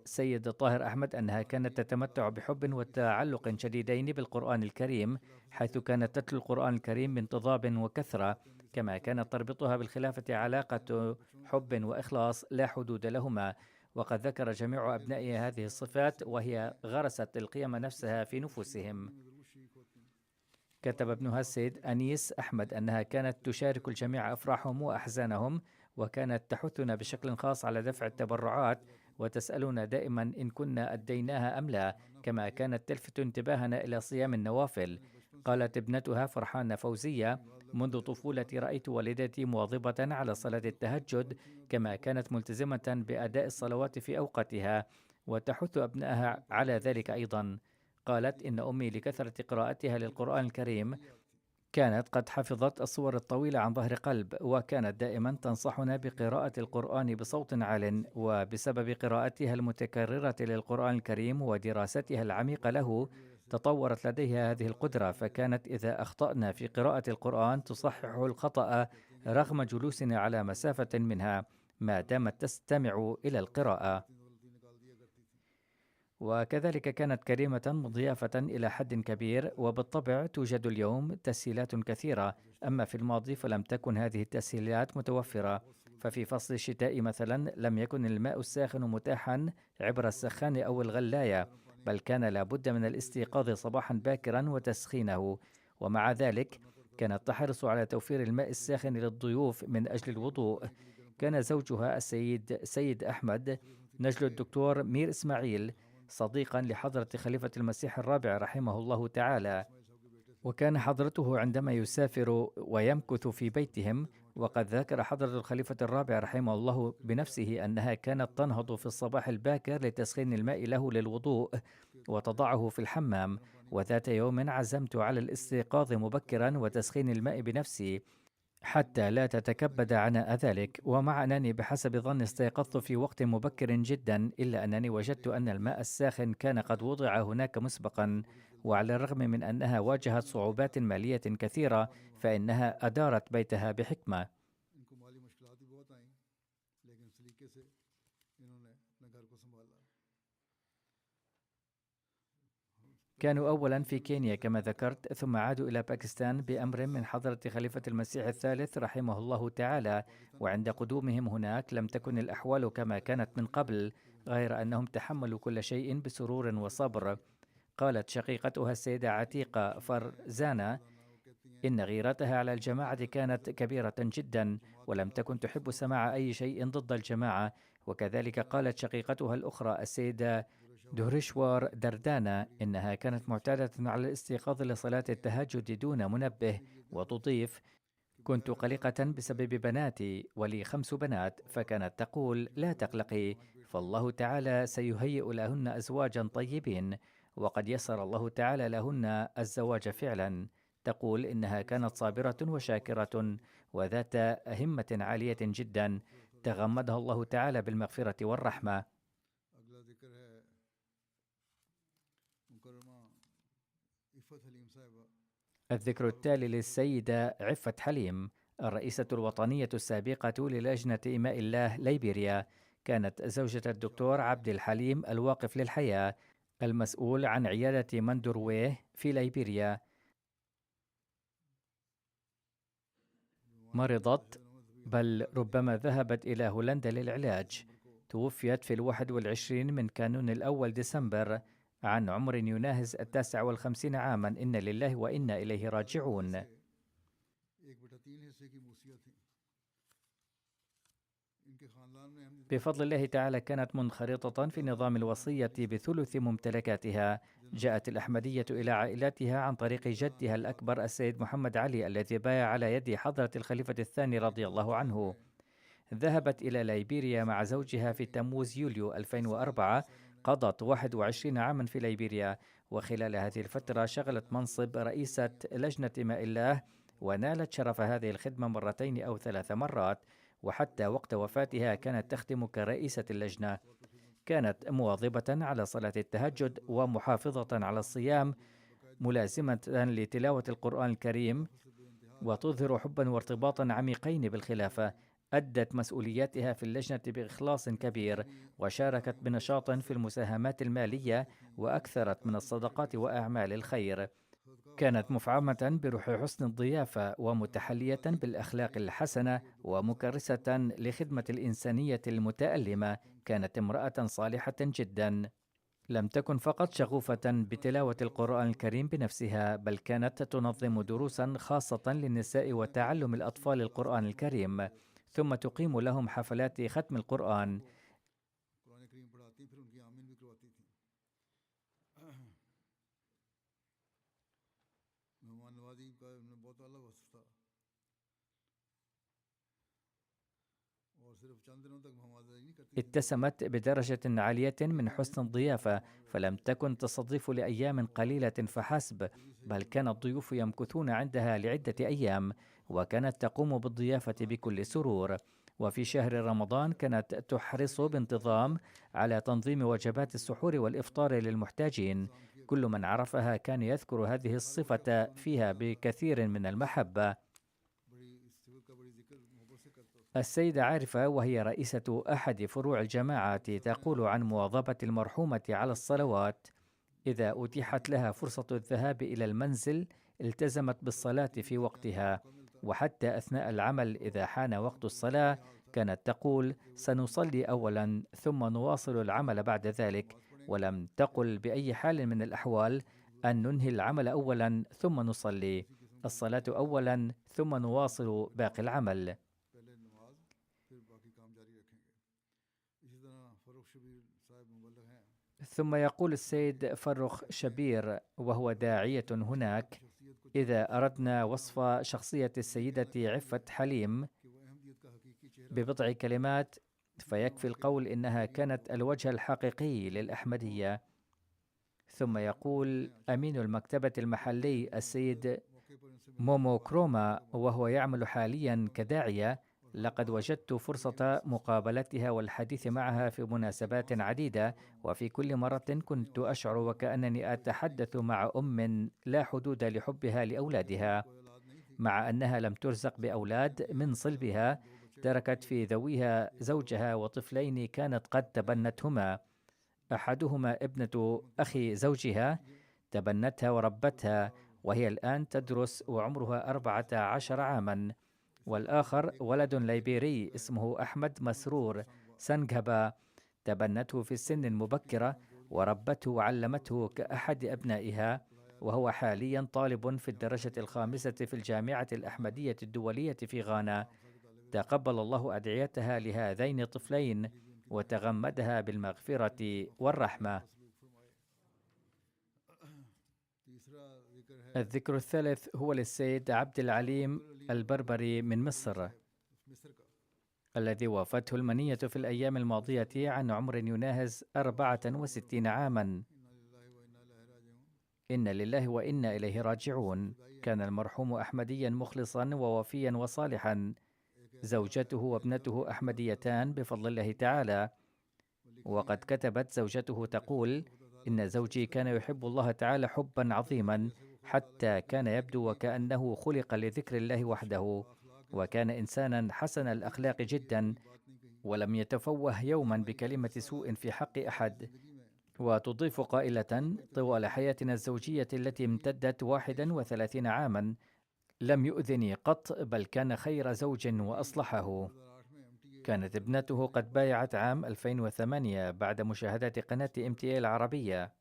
سيد طاهر أحمد أنها كانت تتمتع بحب وتعلق شديدين بالقرآن الكريم، حيث كانت تتلو القرآن الكريم بانتظام وكثرة، كما كانت تربطها بالخلافة علاقة حب وإخلاص لا حدود لهما. وقد ذكر جميع أبنائها هذه الصفات، وهي غرست القيم نفسها في نفوسهم. كتب ابنها السيد أنيس أحمد أنها كانت تشارك الجميع أفراحهم وأحزانهم، وكانت تحثنا بشكل خاص على دفع التبرعات، وتسألنا دائما إن كنا أديناها أم لا، كما كانت تلفت انتباهنا إلى صيام النوافل. قالت ابنتها فرحانة فوزية: منذ طفولتي رأيت والدتي مواظبة على صلاة التهجد، كما كانت ملتزمة بأداء الصلوات في أوقاتها، وتحث أبنائها على ذلك أيضا. قالت إن أمي لكثرة قراءتها للقرآن الكريم كانت قد حفظت الصور الطويلة عن ظهر قلب، وكانت دائما تنصحنا بقراءة القرآن بصوت عال، وبسبب قراءتها المتكررة للقرآن الكريم ودراستها العميقة له تطورت لديها هذه القدرة، فكانت إذا أخطأنا في قراءة القرآن تصحح الخطأ رغم جلوسنا على مسافة منها ما دامت تستمع إلى القراءة. وكذلك كانت كريمة مضيافة إلى حد كبير، وبالطبع توجد اليوم تسهيلات كثيرة، أما في الماضي فلم تكن هذه التسهيلات متوفرة. ففي فصل الشتاء مثلا لم يكن الماء الساخن متاحا عبر السخان أو الغلاية، بل كان لابد من الاستيقاظ صباحا باكرا وتسخينه، ومع ذلك كانت تحرص على توفير الماء الساخن للضيوف من أجل الوضوء. كان زوجها سيد أحمد نجل الدكتور مير إسماعيل صديقا لحضرة خليفة المسيح الرابع رحمه الله تعالى، وكان حضرته عندما يسافر ويمكث في بيتهم، وقد ذكر حضرة الخليفة الرابع رحمه الله بنفسه أنها كانت تنهض في الصباح الباكر لتسخين الماء له للوضوء وتضعه في الحمام. وذات يوم عزمت على الاستيقاظ مبكرا وتسخين الماء بنفسي حتى لا تتكبد عناء ذلك، ومع أنني بحسب ظني استيقظت في وقت مبكر جدا، إلا أنني وجدت أن الماء الساخن كان قد وضع هناك مسبقا، وعلى الرغم من أنها واجهت صعوبات مالية كثيرة فإنها أدارت بيتها بحكمة. كانوا أولا في كينيا كما ذكرت، ثم عادوا إلى باكستان بأمر من حضرة خليفة المسيح الثالث رحمه الله تعالى. وعند قدومهم هناك لم تكن الأحوال كما كانت من قبل، غير أنهم تحملوا كل شيء بسرور وصبر. قالت شقيقتها السيدة عتيقة فرزانا إن غيرتها على الجماعة كانت كبيرة جدا، ولم تكن تحب سماع أي شيء ضد الجماعة. وكذلك قالت شقيقتها الأخرى السيدة دهرشوار دردانا إنها كانت معتادة على الاستيقاظ لصلاة التهجد دون منبه، وتضيف: كنت قلقة بسبب بناتي، ولي 5 بنات، فكانت تقول: لا تقلقي، فالله تعالى سيهيئ لهن أزواجا طيبين، وقد يسر الله تعالى لهن الزواج فعلا. تقول إنها كانت صابرة وشاكرة وذات همة عالية جدا تغمدها الله تعالى بالمغفرة والرحمة. الذكر التالي للسيدة عفة حليم، الرئيسة الوطنية السابقة للجنة إماء الله ليبيريا، كانت زوجة الدكتور عبد الحليم الواقف للحياة المسؤول عن عيادة مندرويه في ليبيريا. مرضت، بل ربما ذهبت إلى هولندا للعلاج. توفيت في 21 من كانون الأول ديسمبر عن عمر يناهز 59 عاما. إن لله وإنا إليه راجعون. بفضل الله تعالى كانت منخرطة في نظام الوصية بثلث ممتلكاتها. جاءت الأحمدية إلى عائلتها عن طريق جدها الأكبر السيد محمد علي الذي بايع على يد حضرة الخليفة الثاني رضي الله عنه. ذهبت إلى ليبيريا مع زوجها في تموز يوليو 2004. قضت 21 عاما في ليبيريا، وخلال هذه الفترة شغلت منصب رئيسة لجنة ماء الله، ونالت شرف هذه الخدمة 2 أو 3 مرات، وحتى وقت وفاتها كانت تخدم كرئيسة اللجنة. كانت مواظبة على صلاة التهجد ومحافظة على الصيام، ملازمة لتلاوة القرآن الكريم، وتظهر حبا وارتباطا عميقين بالخلافة. أدت مسؤولياتها في اللجنة بإخلاص كبير، وشاركت بنشاط في المساهمات المالية، وأكثرت من الصدقات وأعمال الخير. كانت مفعمة بروح حسن الضيافة، ومتحلية بالأخلاق الحسنة، ومكرسة لخدمة الإنسانية المتألمة. كانت امرأة صالحة جدا. لم تكن فقط شغوفة بتلاوة القرآن الكريم بنفسها، بل كانت تنظم دروسا خاصة للنساء وتعلم الأطفال القرآن الكريم، ثم تقيم لهم حفلات ختم القرآن. اتسمت بدرجة عالية من حسن الضيافة، فلم تكن تستضيف لأيام قليلة فحسب، بل كان الضيوف يمكثون عندها لعدة أيام، وكانت تقوم بالضيافة بكل سرور. وفي شهر رمضان كانت تحرص بانتظام على تنظيم وجبات السحور والإفطار للمحتاجين. كل من عرفها كان يذكر هذه الصفة فيها بكثير من المحبة. السيدة عارفة، وهي رئيسة أحد فروع الجماعة، تقول عن مواظبة المرحومة على الصلوات: إذا أتيحت لها فرصة الذهاب إلى المنزل التزمت بالصلاة في وقتها، وحتى أثناء العمل إذا حان وقت الصلاة كانت تقول: سنصلي أولا ثم نواصل العمل بعد ذلك. ولم تقل بأي حال من الأحوال أن ننهي العمل أولا ثم نصلي. الصلاة أولا ثم نواصل باقي العمل. ثم يقول السيد فرخ شبير وهو داعية هناك: إذا أردنا وصف شخصية السيدة عفة حليم ببضع كلمات فيكفي القول إنها كانت الوجه الحقيقي للأحمدية. ثم يقول أمين المكتبة المحلي السيد مومو كروما وهو يعمل حاليا كداعية: لقد وجدت فرصة مقابلتها والحديث معها في مناسبات عديدة، وفي كل مرة كنت أشعر وكأنني أتحدث مع أم لا حدود لحبها لأولادها. مع أنها لم ترزق بأولاد من صلبها، تركت في ذويها زوجها وطفلين كانت قد تبنتهما. أحدهما ابنة أخي زوجها، تبنتها وربتها وهي الآن تدرس وعمرها 14 عاما. والآخر ولد ليبيري اسمه أحمد مسرور سنغبا، تبنته في السن المبكرة وربته وعلمته كأحد أبنائها، وهو حاليا طالب في الدرجة 5 في الجامعة الأحمدية الدولية في غانا. تقبل الله أدعيتها لهذين الطفلين وتغمدها بالمغفرة والرحمة. الذكر الثالث هو للسيد عبد العليم البربري من مصر، الذي وافته المنية في الأيام الماضية عن عمر يناهز 64 عاما. إن لله وإنا إليه راجعون. كان المرحوم أحمديا مخلصا ووفيا وصالحا. زوجته وابنته أحمديتان بفضل الله تعالى. وقد كتبت زوجته تقول: إن زوجي كان يحب الله تعالى حبا عظيما، حتى كان يبدو وكأنه خلق لذكر الله وحده، وكان إنسانا حسن الأخلاق جدا، ولم يتفوه يوما بكلمة سوء في حق أحد. وتضيف قائلة: طوال حياتنا الزوجية التي امتدت 31 عاما لم يؤذني قط، بل كان خير زوج وأصلحه. كانت ابنته قد بايعت عام 2008 بعد مشاهدة قناة MTA العربية.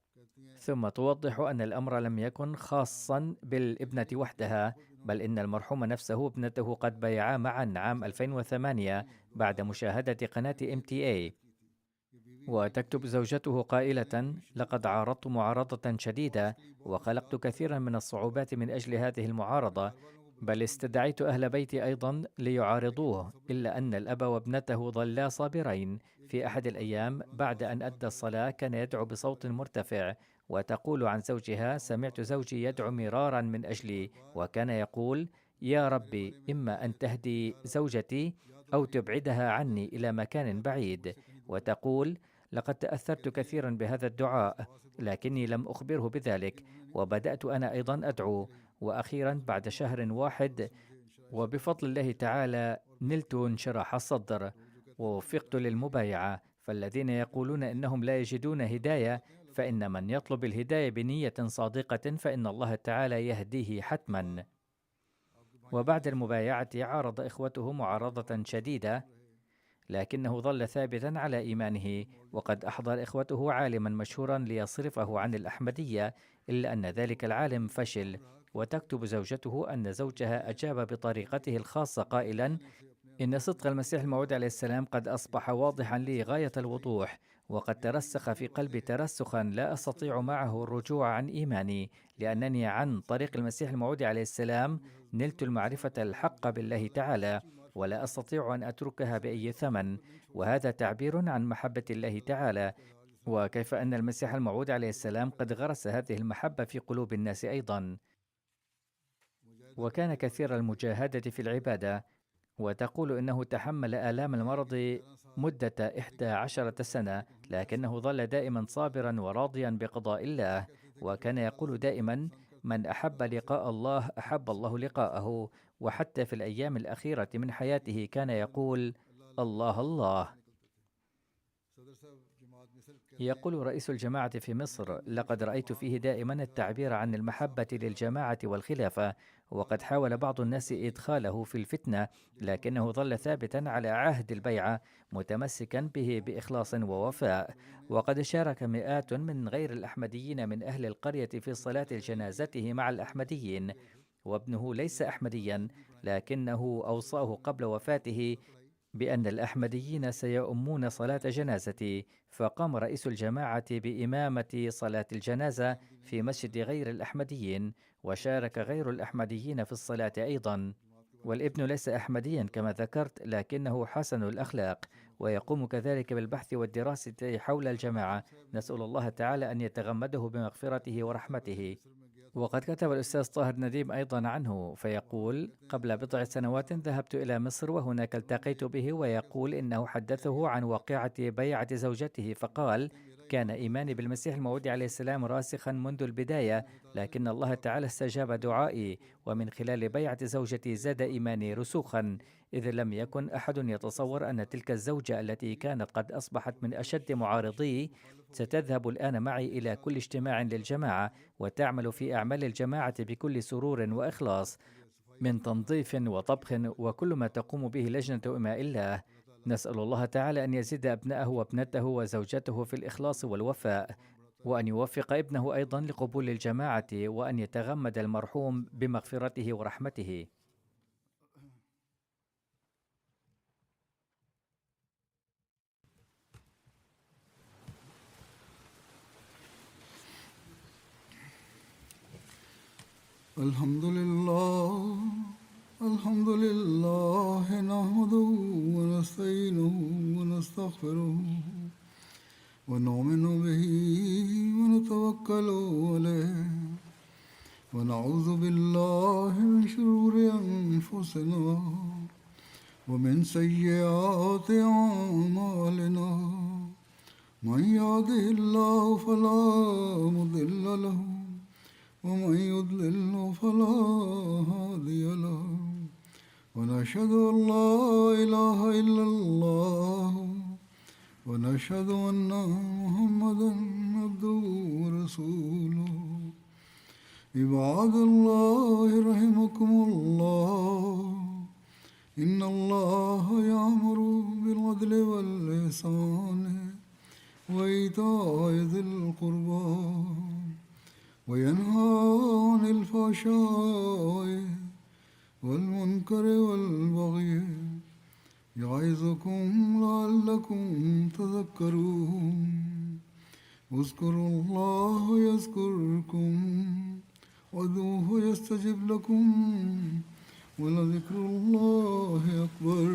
ثم توضح أن الأمر لم يكن خاصا بالابنة وحدها، بل إن المرحوم نفسه وابنته قد بايعا معا عام 2008 بعد مشاهدة قناة MTA. وتكتب زوجته قائلة: لقد عارضت معارضة شديدة وخلقت كثيرا من الصعوبات من أجل هذه المعارضة، بل استدعيت أهل بيتي أيضا ليعارضوه، إلا أن الأب وابنته ظلا صابرين. في أحد الأيام بعد أن أدى الصلاة كان يدعو بصوت مرتفع، وتقول عن زوجها: سمعت زوجي يدعو مرارا من أجلي، وكان يقول: يا ربي، إما أن تهدي زوجتي أو تبعدها عني إلى مكان بعيد. وتقول: لقد تأثرت كثيرا بهذا الدعاء، لكني لم أخبره بذلك، وبدأت أنا أيضا أدعو، وأخيرا بعد شهر واحد وبفضل الله تعالى نلت انشراح الصدر ووفقت للمبايعة. فالذين يقولون إنهم لا يجدون هداية، فإن من يطلب الهداية بنية صادقة فإن الله تعالى يهديه حتما. وبعد المبايعة عارض إخوته معارضة شديدة، لكنه ظل ثابتا على إيمانه، وقد أحضر إخوته عالما مشهورا ليصرفه عن الأحمدية، إلا أن ذلك العالم فشل. وتكتب زوجته أن زوجها أجاب بطريقته الخاصة قائلا: إن صدق المسيح الموعود عليه السلام قد أصبح واضحا لي غاية الوضوح، وقد ترسخ في قلبي ترسخا لا أستطيع معه الرجوع عن إيماني، لأنني عن طريق المسيح الموعود عليه السلام نلت المعرفة الحق بالله تعالى، ولا أستطيع أن أتركها بأي ثمن. وهذا تعبير عن محبة الله تعالى، وكيف أن المسيح الموعود عليه السلام قد غرس هذه المحبة في قلوب الناس أيضا. وكان كثير المجاهدة في العبادة. وتقول إنه تحمل آلام المرض مدة 11 سنة، لكنه ظل دائما صابرا وراضيا بقضاء الله. وكان يقول دائما: من أحب لقاء الله أحب الله لقاءه. وحتى في الأيام الأخيرة من حياته كان يقول: الله الله. يقول رئيس الجماعة في مصر: لقد رأيت فيه دائما التعبير عن المحبة للجماعة والخلافة، وقد حاول بعض الناس إدخاله في الفتنة، لكنه ظل ثابتا على عهد البيعة متمسكا به بإخلاص ووفاء. وقد شارك مئات من غير الأحمديين من أهل القرية في صلاة جنازته مع الأحمديين. وابنه ليس أحمديا، لكنه أوصاه قبل وفاته بأن الأحمديين سيؤمون صلاة جنازتي، فقام رئيس الجماعة بإمامة صلاة الجنازة في مسجد غير الأحمديين، وشارك غير الأحمديين في الصلاة أيضا. والابن ليس أحمديا كما ذكرت، لكنه حسن الأخلاق، ويقوم كذلك بالبحث والدراسة حول الجماعة. نسأل الله تعالى أن يتغمده بمغفرته ورحمته. وقد كتب الأستاذ طاهر نديم أيضا عنه فيقول: قبل بضع سنوات ذهبت إلى مصر وهناك التقيت به، ويقول إنه حدثه عن واقعة بيعة زوجته، فقال: كان إيماني بالمسيح الموعود عليه السلام راسخا منذ البداية، لكن الله تعالى استجاب دعائي، ومن خلال بيعة زوجتي زاد إيماني رسوخا، إذ لم يكن أحد يتصور أن تلك الزوجة التي كانت قد أصبحت من أشد معارضي ستذهب الآن معي إلى كل اجتماع للجماعة، وتعمل في أعمال الجماعة بكل سرور وإخلاص، من تنظيف وطبخ وكل ما تقوم به لجنة إماء الله. نسأل الله تعالى أن يزيد أبنائه وابنته وزوجته في الإخلاص والوفاء، وأن يوفق ابنه أيضا لقبول الجماعة، وأن يتغمد المرحوم بمغفرته ورحمته. الحمد لله نحمده ونستعينه ونستغفره ونؤمن به ونتوكل عليه ونعوذ بالله من شرور أنفسنا ومن سيئات أعمالنا، من يهده الله فلا مضل له ومن يضلل فلا هادي له، ونشهد أن لا إله إلا الله ونشهد أن محمدا عبده ورسوله. عباد الله رحمكم الله، إن الله يأمر بالعدل والإحسان وإيتاء ذي القربى وينهى عن الفحشاء والمنكر والبغي، يعظكم لعلكم تذكرون. اذكروا الله يذكركم وادعوه يستجب لكم ولذكر الله أكبر.